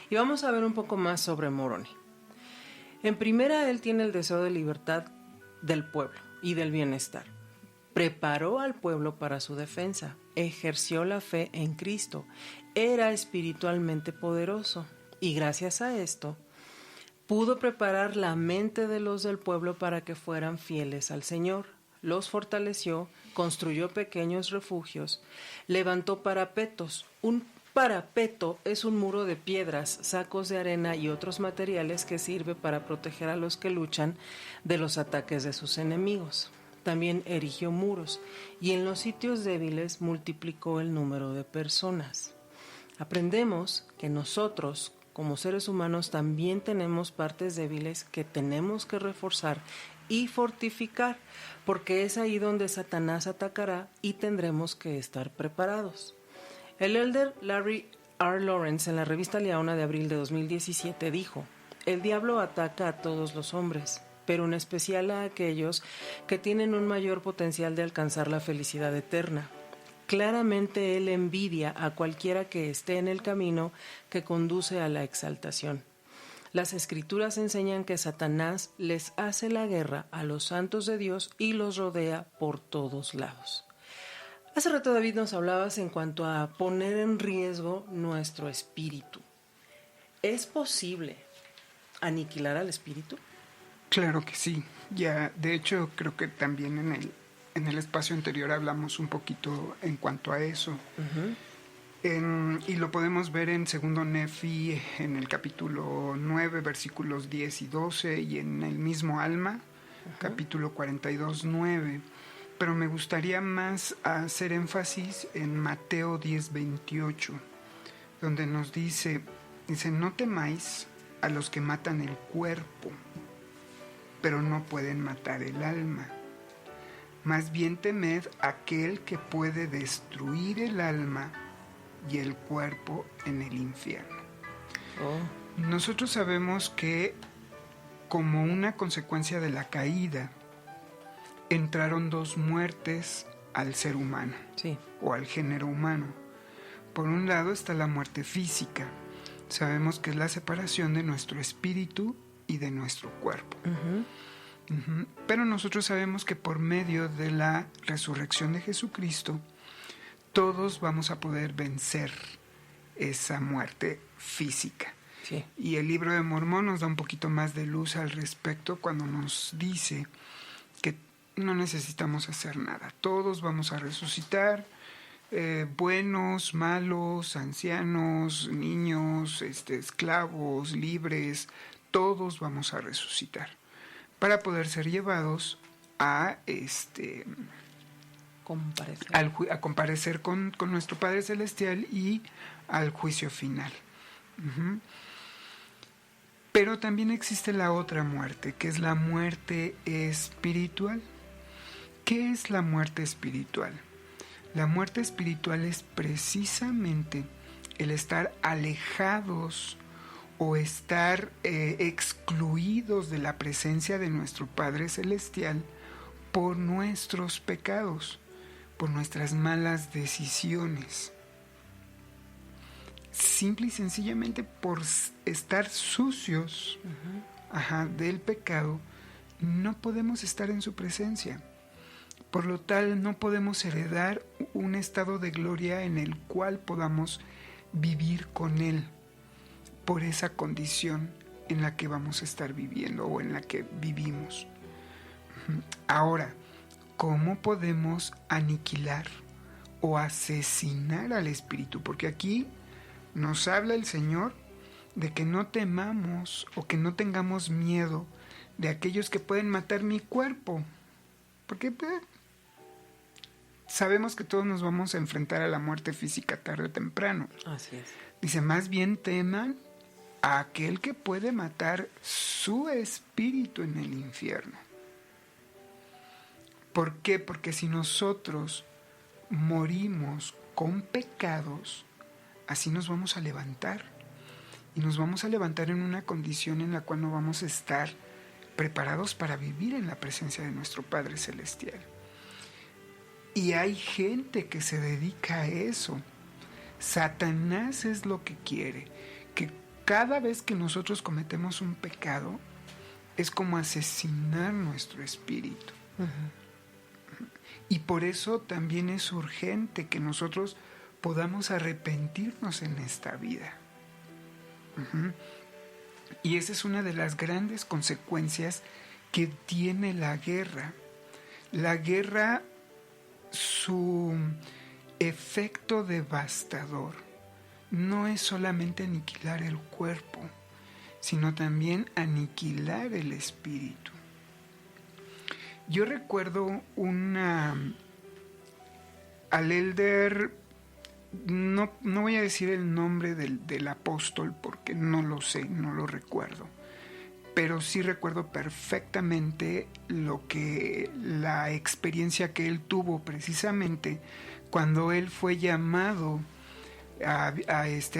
Y vamos a ver un poco más sobre Moroni. En primera, él tiene el deseo de libertad del pueblo y del bienestar. Preparó al pueblo para su defensa, ejerció la fe en Cristo, era espiritualmente poderoso y gracias a esto pudo preparar la mente de los del pueblo para que fueran fieles al Señor. Los fortaleció, construyó pequeños refugios, levantó parapetos. Un parapeto es un muro de piedras, sacos de arena y otros materiales que sirve para proteger a los que luchan de los ataques de sus enemigos. También erigió muros y en los sitios débiles multiplicó el número de personas. Aprendemos que nosotros, como seres humanos, también tenemos partes débiles que tenemos que reforzar y fortificar, porque es ahí donde Satanás atacará y tendremos que estar preparados. El elder Larry R. Lawrence en la revista Liaona de abril de 2017 dijo: el diablo ataca a todos los hombres, pero en especial a aquellos que tienen un mayor potencial de alcanzar la felicidad eterna. Claramente él envidia a cualquiera que esté en el camino que conduce a la exaltación. Las escrituras enseñan que Satanás les hace la guerra a los santos de Dios y los rodea por todos lados. Hace rato, David, nos hablabas en cuanto a poner en riesgo nuestro espíritu. ¿Es posible aniquilar al espíritu? Claro que sí. Ya, de hecho, creo que también en el espacio anterior hablamos un poquito en cuanto a eso. Y lo podemos ver en 2 Nefi, en el capítulo 9, versículos 10 y 12, y en el mismo Alma, capítulo 42, 9. Pero me gustaría más hacer énfasis en Mateo 10, 28, donde nos dice, no temáis a los que matan el cuerpo, pero no pueden matar el alma. Más bien temed aquel que puede destruir el alma y el cuerpo en el infierno. Nosotros sabemos que como una consecuencia de la caída entraron dos muertes al ser humano, sí, o al género humano. Por un lado está la muerte física. Sabemos que es la separación de nuestro espíritu y de nuestro cuerpo. Pero nosotros sabemos que por medio de la resurrección de Jesucristo, todos vamos a poder vencer esa muerte física. Sí. Y el libro de Mormón nos da un poquito más de luz al respecto cuando nos dice que no necesitamos hacer nada. Todos vamos a resucitar, buenos, malos, ancianos, niños, esclavos, libres, todos vamos a resucitar para poder ser llevados a comparecer con nuestro Padre Celestial y al juicio final. Pero también existe la otra muerte, que es la muerte espiritual. ¿Qué es la muerte espiritual? La muerte espiritual es precisamente el estar alejados o estar excluidos de la presencia de nuestro Padre Celestial por nuestros pecados. por nuestras malas decisiones. Simple y sencillamente por estar sucios del pecado, no podemos estar en su presencia. Por lo tal, no podemos heredar un estado de gloria en el cual podamos vivir con Él, por esa condición en la que vamos a estar viviendo o en la que vivimos. Ahora, ¿cómo podemos aniquilar o asesinar al espíritu? Porque aquí nos habla el Señor de que no temamos o que no tengamos miedo de aquellos que pueden matar mi cuerpo. Porque sabemos que todos nos vamos a enfrentar a la muerte física tarde o temprano. Así es. Dice, más bien teman a aquel que puede matar su espíritu en el infierno. ¿Por qué? Porque si nosotros morimos con pecados, así nos vamos a levantar. Y nos vamos a levantar en una condición en la cual no vamos a estar preparados para vivir en la presencia de nuestro Padre Celestial. Y hay gente que se dedica a eso. Satanás es lo que quiere, que cada vez que nosotros cometemos un pecado, es como asesinar nuestro espíritu. Y por eso también es urgente que nosotros podamos arrepentirnos en esta vida. Y esa es una de las grandes consecuencias que tiene la guerra. La guerra, su efecto devastador no es solamente aniquilar el cuerpo, sino también aniquilar el espíritu. Yo recuerdo al elder, no voy a decir el nombre del apóstol porque no lo sé, no lo recuerdo, pero sí recuerdo perfectamente la experiencia que él tuvo precisamente cuando él fue llamado a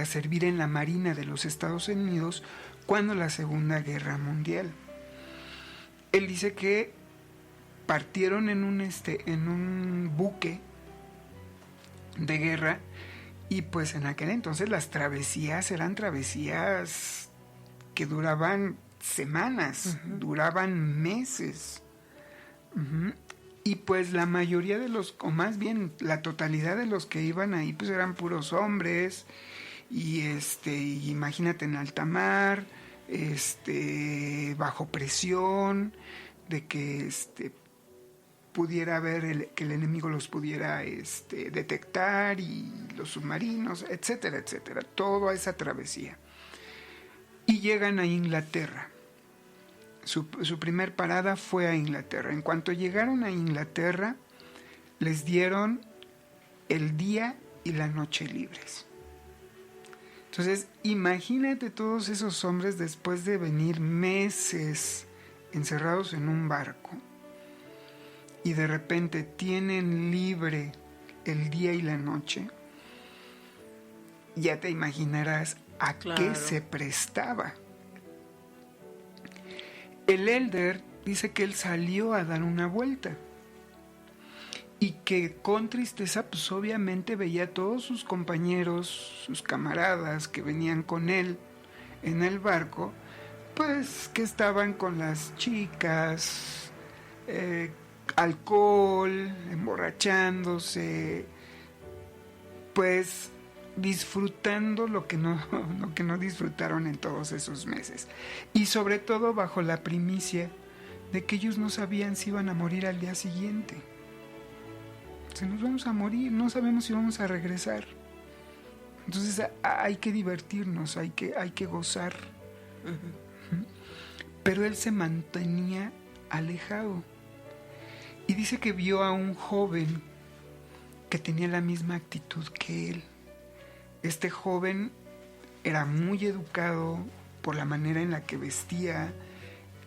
servir en la Marina de los Estados Unidos cuando la Segunda Guerra Mundial. Él dice que partieron en un buque de guerra y pues en aquel entonces las travesías eran travesías que duraban semanas, duraban meses. Y pues la mayoría de o más bien la totalidad de los que iban ahí pues eran puros hombres y imagínate en alta mar, bajo presión, de que pudiera haber que el enemigo los pudiera detectar, y los submarinos, etcétera, etcétera, toda esa travesía. Y llegan a Inglaterra. Su primer parada fue a Inglaterra. En cuanto llegaron a Inglaterra, les dieron el día y la noche libres. Entonces, imagínate todos esos hombres después de venir meses encerrados en un barco y de repente tienen libre el día y la noche. Ya te imaginarás a qué se prestaba. El elder dice que él salió a dar una vuelta y que con tristeza pues obviamente veía a todos sus compañeros, sus camaradas que venían con él en el barco, pues que estaban con las chicas, alcohol, emborrachándose, pues disfrutando lo que no disfrutaron en todos esos meses, y sobre todo bajo la primicia de que ellos no sabían si iban a morir al día siguiente. Si nos vamos a morir, no sabemos si vamos a regresar. Entonces hay que divertirnos, hay que gozar. Pero él se mantenía alejado y dice que vio a un joven que tenía la misma actitud que él. Este joven era muy educado por la manera en la que vestía,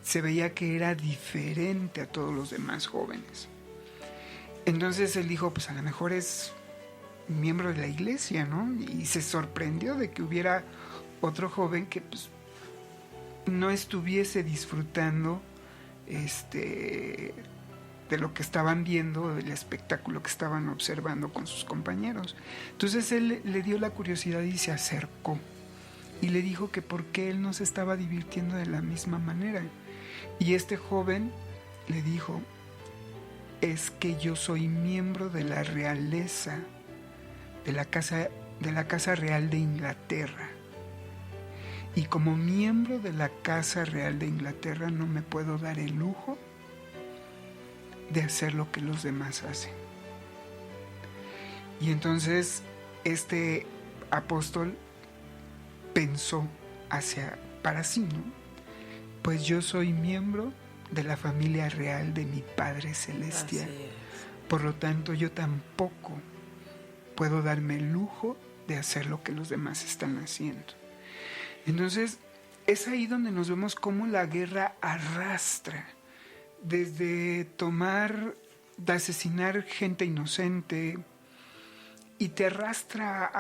se veía que era diferente a todos los demás jóvenes. Entonces él dijo, pues a lo mejor es miembro de la iglesia, ¿no? Y se sorprendió de que hubiera otro joven que pues no estuviese disfrutando de lo que estaban viendo, del espectáculo que estaban observando con sus compañeros. Entonces él le dio la curiosidad y se acercó y le dijo que por qué él no se estaba divirtiendo de la misma manera. Y este joven le dijo: es que yo soy miembro de la realeza, de la casa real de Inglaterra. Y como miembro de la Casa Real de Inglaterra no me puedo dar el lujo de hacer lo que los demás hacen. Y entonces este apóstol pensó para sí, ¿no? Pues yo soy miembro de la familia real de mi Padre Celestial. Por lo tanto, yo tampoco puedo darme el lujo de hacer lo que los demás están haciendo. Entonces, es ahí donde nos vemos cómo la guerra arrastra, desde de asesinar gente inocente, y te arrastra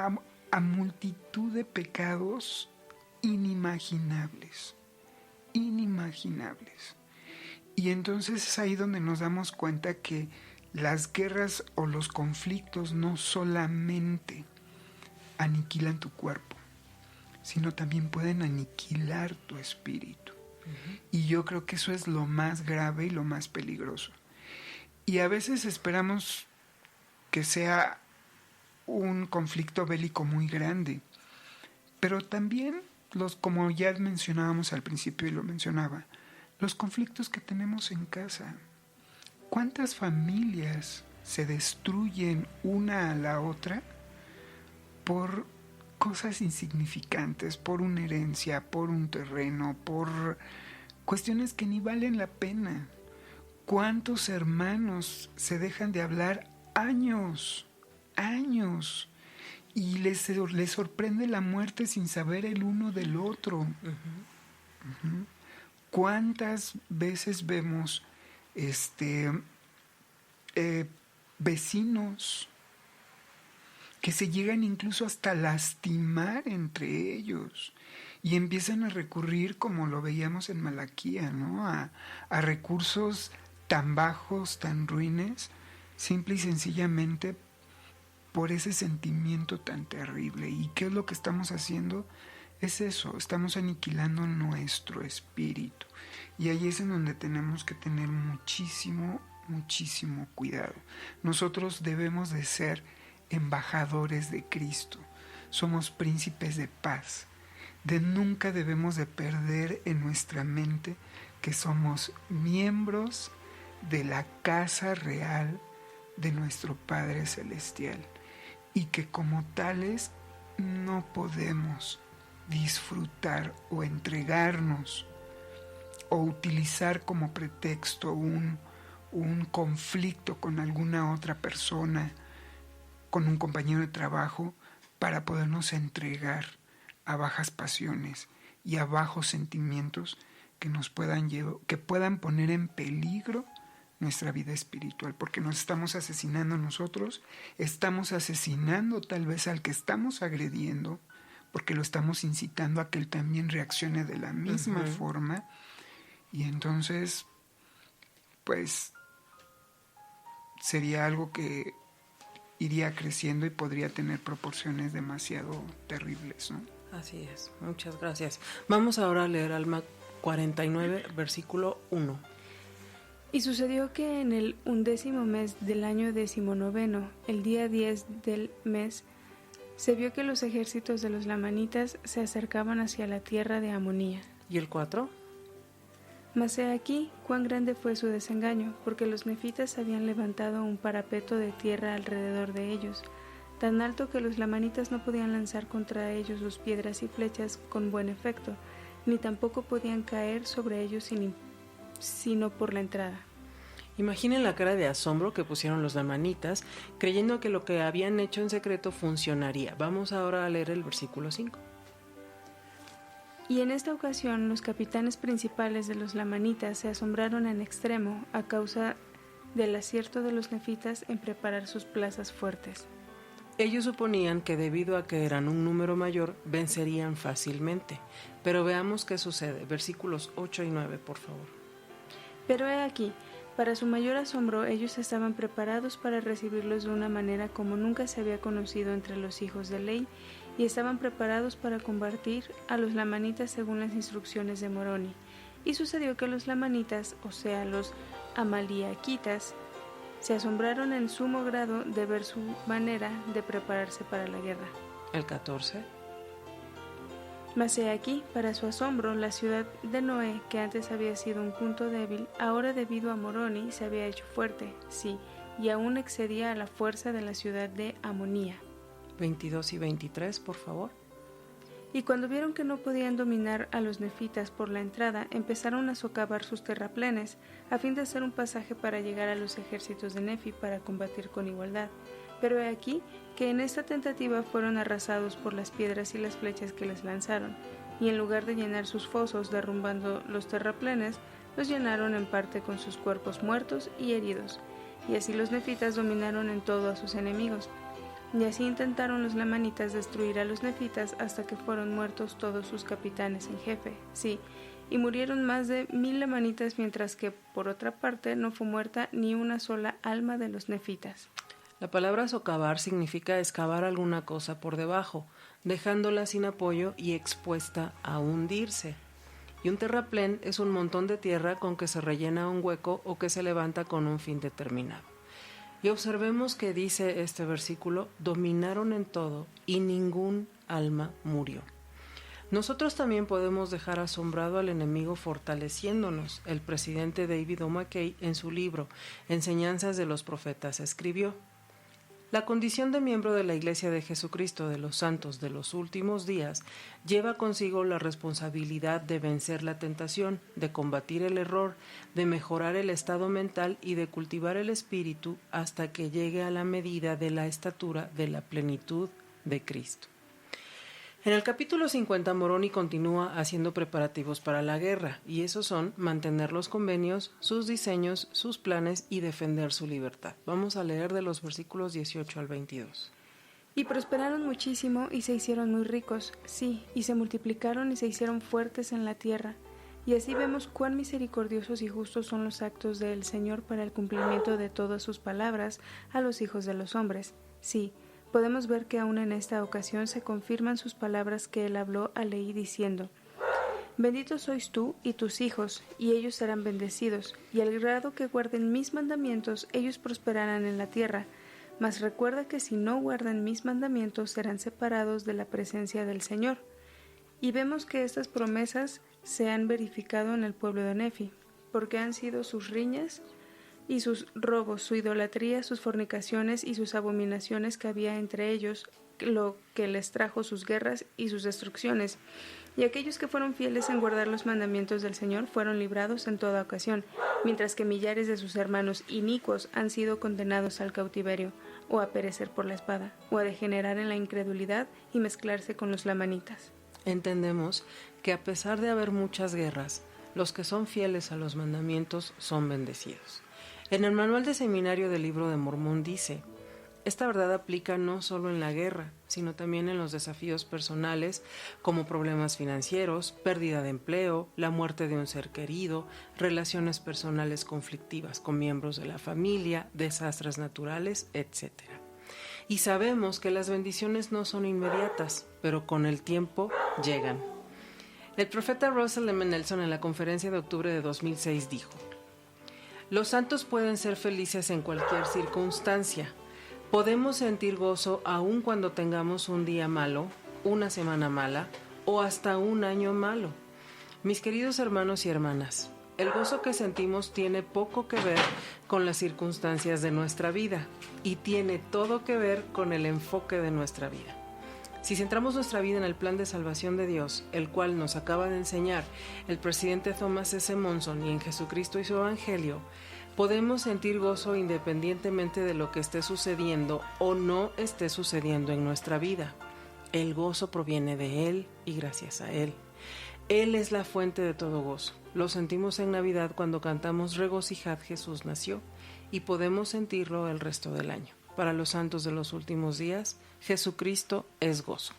a multitud de pecados inimaginables. Y entonces es ahí donde nos damos cuenta que las guerras o los conflictos no solamente aniquilan tu cuerpo, sino también pueden aniquilar tu espíritu. Y yo creo que eso es lo más grave y lo más peligroso. Y a veces esperamos que sea un conflicto bélico muy grande, pero también como ya mencionábamos al principio y lo mencionaba, los conflictos que tenemos en casa. ¿Cuántas familias se destruyen una a la otra por cosas insignificantes, por una herencia, por un terreno, por cuestiones que ni valen la pena? ¿Cuántos hermanos se dejan de hablar años? Y les sorprende la muerte sin saber el uno del otro. ¿Cuántas veces vemos vecinos que se llegan incluso hasta lastimar entre ellos y empiezan a recurrir, como lo veíamos en Malaquía, ¿no? a recursos tan bajos, tan ruines, simple y sencillamente por ese sentimiento tan terrible? ¿Y qué es lo que estamos haciendo? Es eso, estamos aniquilando nuestro espíritu. Y ahí es en donde tenemos que tener muchísimo cuidado. Nosotros debemos de ser embajadores de Cristo. Somos príncipes de paz. Nunca debemos de perder en nuestra mente que somos miembros de la casa real de nuestro Padre Celestial. Y que como tales no podemos disfrutar o entregarnos o utilizar como pretexto un conflicto con alguna otra persona, con un compañero de trabajo, para podernos entregar a bajas pasiones y a bajos sentimientos que puedan poner en peligro nuestra vida espiritual, porque nos estamos asesinando nosotros, estamos asesinando tal vez al que estamos agrediendo, porque lo estamos incitando a que él también reaccione de la misma forma, y entonces pues sería algo que iría creciendo y podría tener proporciones demasiado terribles, ¿no? Así es, muchas gracias. Vamos ahora a leer Alma 49, versículo 1. Y sucedió que en el 11º mes del año 19, el día 10 del mes, se vio que los ejércitos de los lamanitas se acercaban hacia la tierra de Amonía. ¿Y el 4? Mas he aquí cuán grande fue su desengaño, porque los nefitas habían levantado un parapeto de tierra alrededor de ellos, tan alto que los lamanitas no podían lanzar contra ellos sus piedras y flechas con buen efecto, ni tampoco podían caer sobre ellos sino por la entrada. Imaginen la cara de asombro que pusieron los lamanitas, creyendo que lo que habían hecho en secreto funcionaría. Vamos ahora a leer el versículo 5. Y en esta ocasión los capitanes principales de los lamanitas se asombraron en extremo a causa del acierto de los nefitas en preparar sus plazas fuertes. Ellos suponían que debido a que eran un número mayor, vencerían fácilmente. Pero veamos qué sucede. Versículos 8 y 9, por favor. Pero he aquí, Para su mayor asombro, ellos estaban preparados para recibirlos de una manera como nunca se había conocido entre los hijos de Lehi, y estaban preparados para combatir a los lamanitas según las instrucciones de Moroni. Y sucedió que los lamanitas, o sea, los amaliaquitas, se asombraron en sumo grado de ver su manera de prepararse para la guerra. El 14. Mas he aquí, para su asombro, la ciudad de Noé, que antes había sido un punto débil, ahora debido a Moroni se había hecho fuerte, sí, y aún excedía a la fuerza de la ciudad de Amonía. 22 y 23, por favor. Y cuando vieron que no podían dominar a los nefitas por la entrada, empezaron a socavar sus terraplenes, a fin de hacer un pasaje para llegar a los ejércitos de Nefi para combatir con igualdad. Pero he aquí que en esta tentativa fueron arrasados por las piedras y las flechas que les lanzaron, y en lugar de llenar sus fosos derrumbando los terraplenes, los llenaron en parte con sus cuerpos muertos y heridos, y así los nefitas dominaron en todo a sus enemigos. Y así intentaron los lamanitas destruir a los nefitas hasta que fueron muertos todos sus capitanes en jefe, sí, y murieron más de 1000 lamanitas, mientras que, por otra parte, no fue muerta ni una sola alma de los nefitas. La palabra socavar significa excavar alguna cosa por debajo, dejándola sin apoyo y expuesta a hundirse. Y un terraplén es un montón de tierra con que se rellena un hueco o que se levanta con un fin determinado. Y observemos que dice este versículo: dominaron en todo y ningún alma murió. Nosotros también podemos dejar asombrado al enemigo fortaleciéndonos. El presidente David O. McKay, en su libro Enseñanzas de los Profetas, escribió: la condición de miembro de la Iglesia de Jesucristo de los Santos de los últimos días lleva consigo la responsabilidad de vencer la tentación, de combatir el error, de mejorar el estado mental y de cultivar el espíritu hasta que llegue a la medida de la estatura de la plenitud de Cristo. En el capítulo 50, Moroni continúa haciendo preparativos para la guerra, y esos son mantener los convenios, sus diseños, sus planes y defender su libertad. Vamos a leer de los versículos 18 al 22. Y prosperaron muchísimo y se hicieron muy ricos, sí, y se multiplicaron y se hicieron fuertes en la tierra. Y así vemos cuán misericordiosos y justos son los actos del Señor para el cumplimiento de todas sus palabras a los hijos de los hombres. Sí, podemos ver que aún en esta ocasión se confirman sus palabras que él habló a Lehi diciendo: bendito sois tú y tus hijos, y ellos serán bendecidos, y al grado que guarden mis mandamientos, ellos prosperarán en la tierra. Mas recuerda que si no guardan mis mandamientos, serán separados de la presencia del Señor. Y vemos que estas promesas se han verificado en el pueblo de Nefi, porque han sido sus riñas y sus robos, su idolatría, sus fornicaciones y sus abominaciones que había entre ellos, lo que les trajo sus guerras y sus destrucciones. Y aquellos que fueron fieles en guardar los mandamientos del Señor fueron librados en toda ocasión, mientras que millares de sus hermanos inicuos han sido condenados al cautiverio, o a perecer por la espada, o a degenerar en la incredulidad y mezclarse con los lamanitas. Entendemos que a pesar de haber muchas guerras, los que son fieles a los mandamientos son bendecidos. En el manual de seminario del Libro de Mormón dice: esta verdad aplica no solo en la guerra, sino también en los desafíos personales, como problemas financieros, pérdida de empleo, la muerte de un ser querido, relaciones personales conflictivas con miembros de la familia, desastres naturales, etc. Y sabemos que las bendiciones no son inmediatas, pero con el tiempo llegan. El profeta Russell M. Nelson, en la conferencia de octubre de 2006, dijo: los santos pueden ser felices en cualquier circunstancia. Podemos sentir gozo aun cuando tengamos un día malo, una semana mala o hasta un año malo. Mis queridos hermanos y hermanas, el gozo que sentimos tiene poco que ver con las circunstancias de nuestra vida y tiene todo que ver con el enfoque de nuestra vida. Si centramos nuestra vida en el plan de salvación de Dios, el cual nos acaba de enseñar el presidente Thomas S. Monson, y en Jesucristo y su Evangelio, podemos sentir gozo independientemente de lo que esté sucediendo o no esté sucediendo en nuestra vida. El gozo proviene de Él y gracias a Él. Él es la fuente de todo gozo. Lo sentimos en Navidad cuando cantamos Regocijad, Jesús nació, y podemos sentirlo el resto del año. Para los santos de los últimos días, Jesucristo es gozo.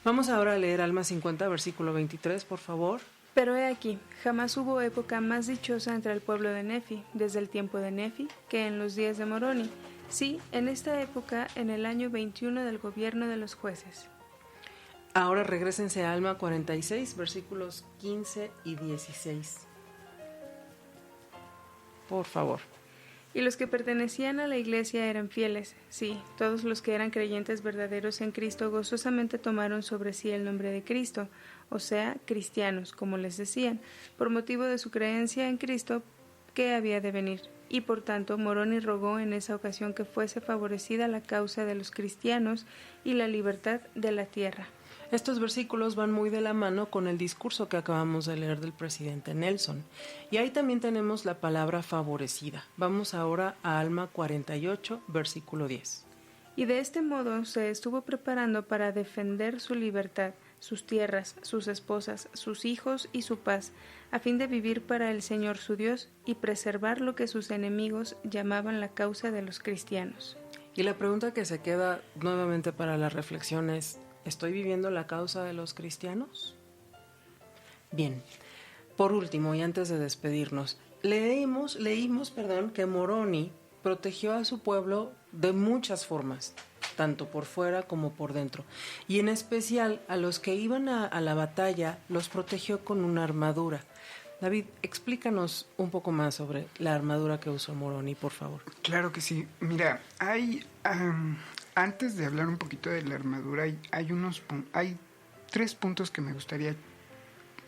Vamos ahora a leer Alma 50, versículo 23, por favor. Pero he aquí, jamás hubo época más dichosa entre el pueblo de Nefi, desde el tiempo de Nefi, que en los días de Moroni. Sí, en esta época, en el año 21 del gobierno de los jueces. Ahora regrésense a Alma 46, versículos 15 y 16. Por favor. Y los que pertenecían a la iglesia eran fieles. Sí, todos los que eran creyentes verdaderos en Cristo gozosamente tomaron sobre sí el nombre de Cristo, o sea, cristianos, como les decían, por motivo de su creencia en Cristo que había de venir. Y por tanto, Moroni rogó en esa ocasión que fuese favorecida la causa de los cristianos y la libertad de la tierra. Estos versículos van muy de la mano con el discurso que acabamos de leer del presidente Nelson. Y ahí también tenemos la palabra favorecida. Vamos ahora a Alma 48, versículo 10. Y de este modo se estuvo preparando para defender su libertad, sus tierras, sus esposas, sus hijos y su paz, a fin de vivir para el Señor su Dios y preservar lo que sus enemigos llamaban la causa de los cristianos. Y la pregunta que se queda nuevamente para la reflexión es: ¿estoy viviendo la causa de los cristianos? Bien, por último y antes de despedirnos, leímos que Moroni protegió a su pueblo de muchas formas, tanto por fuera como por dentro, y en especial a los que iban a la batalla los protegió con una armadura. David, explícanos un poco más sobre la armadura que usó Moroni, por favor. Claro que sí. Mira, antes de hablar un poquito de la armadura, hay 3 puntos que me gustaría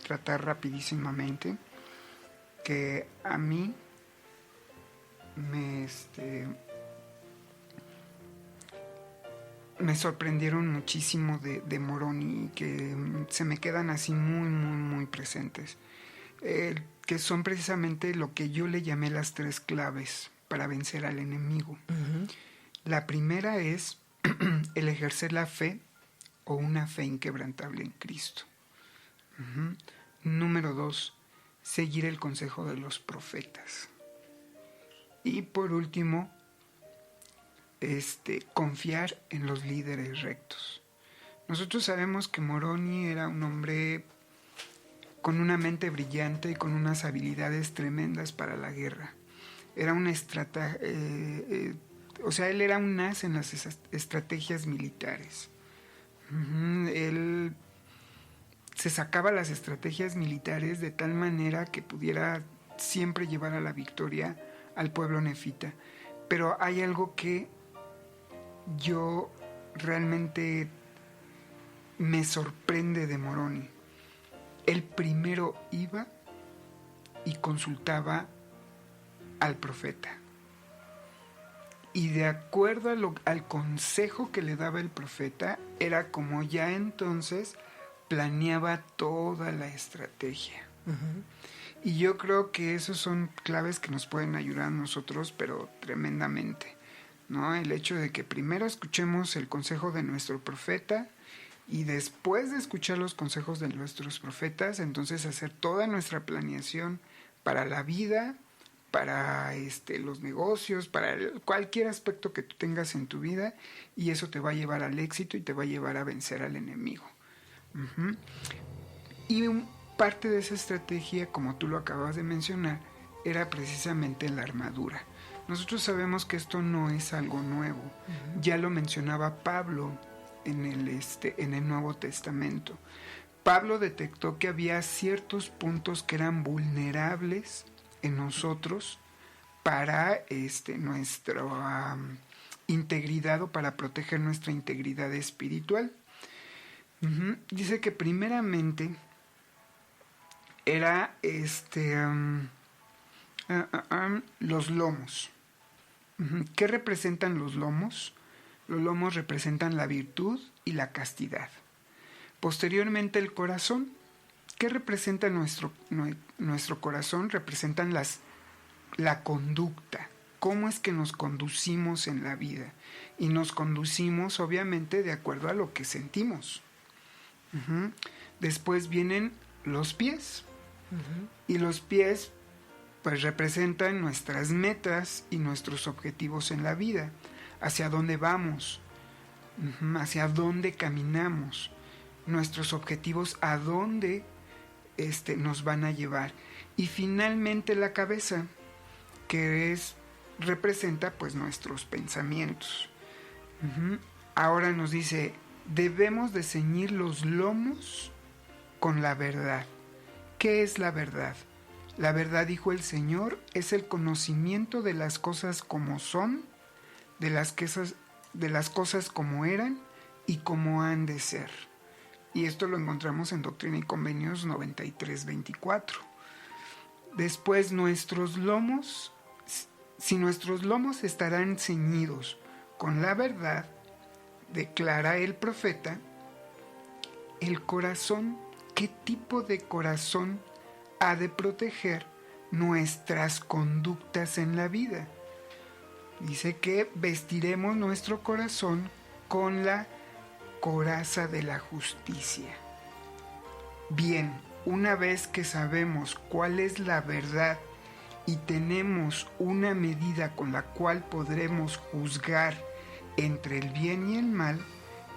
tratar rapidísimamente, que a mí me sorprendieron muchísimo de Moroni y que se me quedan así muy, muy, muy presentes. Que son precisamente lo que yo le llamé las 3 claves para vencer al enemigo. Uh-huh. La primera es el ejercer la fe o una fe inquebrantable en Cristo. Uh-huh. Número 2, seguir el consejo de los profetas. Y por último, confiar en los líderes rectos. Nosotros sabemos que Moroni era un hombre con una mente brillante y con unas habilidades tremendas para la guerra. Era un estratega, él era un as en las estrategias militares. Él se sacaba las estrategias militares de tal manera que pudiera siempre llevar a la victoria al pueblo nefita. Pero hay algo que yo realmente me sorprende de Moroni. Él primero iba y consultaba al profeta. Y de acuerdo al consejo que le daba el profeta, era como ya entonces planeaba toda la estrategia. Uh-huh. Y yo creo que esos son claves que nos pueden ayudar a nosotros, pero tremendamente, ¿no? El hecho de que primero escuchemos el consejo de nuestro profeta, y después de escuchar los consejos de nuestros profetas, entonces hacer toda nuestra planeación para la vida, para los negocios, para cualquier aspecto que tú tengas en tu vida, y eso te va a llevar al éxito y te va a llevar a vencer al enemigo. Uh-huh. Y parte de esa estrategia, como tú lo acabas de mencionar, era precisamente la armadura. Nosotros sabemos que esto no es algo nuevo. Uh-huh. Ya lo mencionaba Pablo en el Nuevo Testamento. Pablo detectó que había ciertos puntos que eran vulnerables en nosotros para nuestra integridad, o para proteger nuestra integridad espiritual. Uh-huh. Dice que primeramente era los lomos. Uh-huh. ¿Qué representan los lomos? Los lomos representan la virtud y la castidad. Posteriormente el corazón. ¿Qué representa nuestro corazón? Representan la conducta. ¿Cómo es que nos conducimos en la vida? Y nos conducimos obviamente de acuerdo a lo que sentimos. Uh-huh. Después vienen los pies. Uh-huh. Y los pies pues representan nuestras metas y nuestros objetivos en la vida. Hacia dónde vamos, hacia dónde caminamos, nuestros objetivos, a dónde nos van a llevar. Y finalmente la cabeza, que representa pues nuestros pensamientos. Ahora nos dice, debemos de ceñir los lomos con la verdad. ¿Qué es la verdad? La verdad, dijo el Señor, es el conocimiento de las cosas como son, de las cosas como eran y como han de ser. Y esto lo encontramos en Doctrina y Convenios 93-24. Después, si nuestros lomos estarán ceñidos con la verdad, declara el profeta, el corazón, ¿qué tipo de corazón ha de proteger nuestras conductas en la vida? Dice que vestiremos nuestro corazón con la coraza de la justicia. Bien, una vez que sabemos cuál es la verdad y tenemos una medida con la cual podremos juzgar entre el bien y el mal,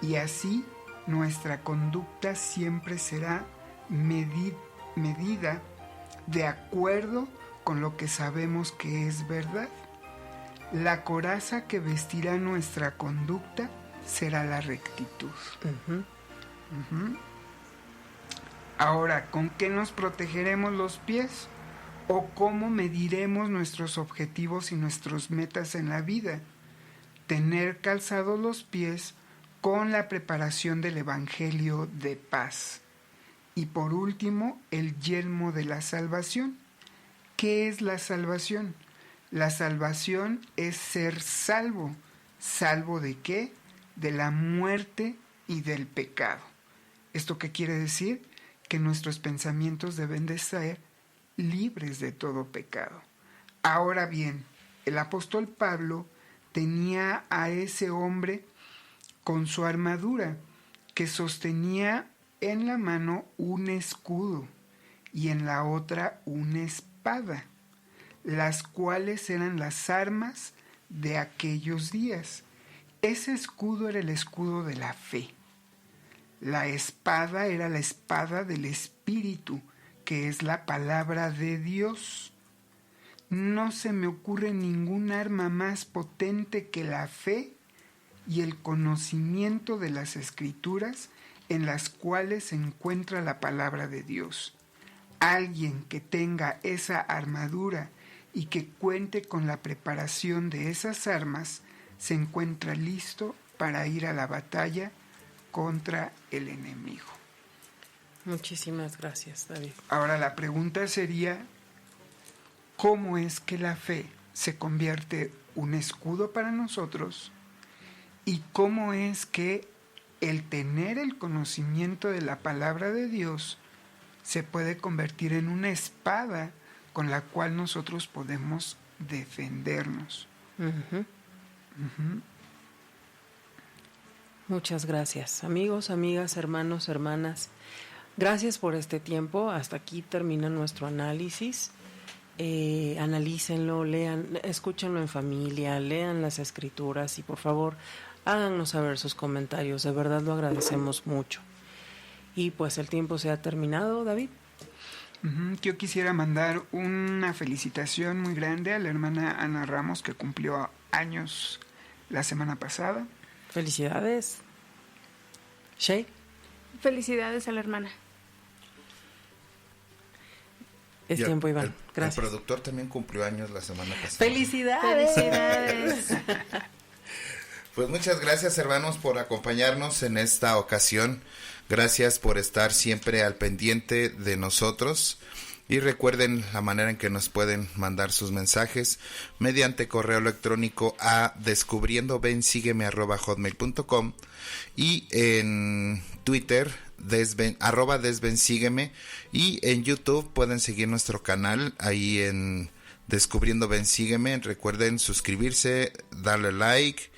y así nuestra conducta siempre será medida de acuerdo con lo que sabemos que es verdad. La coraza que vestirá nuestra conducta será la rectitud. Ahora, ¿con qué nos protegeremos los pies? ¿O cómo mediremos nuestros objetivos y nuestras metas en la vida? Tener calzados los pies con la preparación del Evangelio de paz. Y por último, el yelmo de la salvación. ¿Qué es la salvación? La salvación es ser salvo. ¿Salvo de qué? De la muerte y del pecado. ¿Esto qué quiere decir? Que nuestros pensamientos deben de ser libres de todo pecado. Ahora bien, el apóstol Pablo tenía a ese hombre con su armadura, que sostenía en la mano un escudo y en la otra una espada, las cuales eran las armas de aquellos días. Ese escudo era el escudo de la fe. La espada era la espada del Espíritu, que es la palabra de Dios. No se me ocurre ningún arma más potente que la fe y el conocimiento de las Escrituras en las cuales se encuentra la palabra de Dios. Alguien que tenga esa armadura y que cuente con la preparación de esas armas, se encuentra listo para ir a la batalla contra el enemigo. Muchísimas gracias, David. Ahora la pregunta sería, ¿cómo es que la fe se convierte un escudo para nosotros? ¿Y cómo es que el tener el conocimiento de la palabra de Dios se puede convertir en una espada con la cual nosotros podemos defendernos? Muchas gracias, amigos, amigas, hermanos, hermanas. Gracias por este tiempo. Hasta aquí termina nuestro análisis. Analícenlo, lean, escúchenlo en familia, lean las escrituras y por favor háganos saber sus comentarios. De verdad lo agradecemos mucho. Y pues el tiempo se ha terminado, David. Yo quisiera mandar una felicitación muy grande a la hermana Ana Ramos, que cumplió años la semana pasada. Felicidades. Shay. Felicidades a la hermana. Es Y tiempo, Iván. Gracias. El productor también cumplió años la semana pasada. ¡Felicidades! Felicidades. Pues muchas gracias, hermanos, por acompañarnos en esta ocasión. Gracias por estar siempre al pendiente de nosotros. Y recuerden la manera en que nos pueden mandar sus mensajes mediante correo electrónico a descubriendobensígueme@hotmail.com y en Twitter @desbensígueme, y en YouTube pueden seguir nuestro canal ahí en Descubriendo Ven Sígueme. Recuerden suscribirse, darle like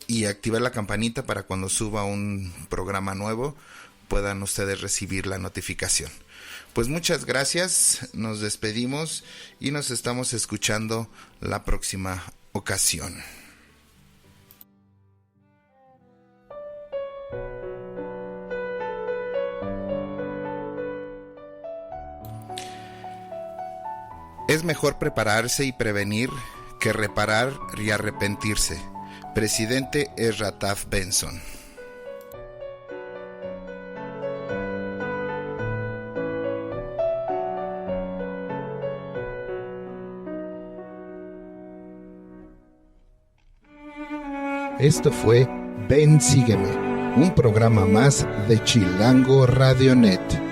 y activar la campanita para cuando suba un programa nuevo puedan ustedes recibir la notificación. Pues muchas gracias, nos despedimos y nos estamos escuchando la próxima ocasión. Es mejor prepararse y prevenir que reparar y arrepentirse. Presidente Ezra Taft Benson. Esto fue Ven Sígueme, un programa más de Chilango Radionet.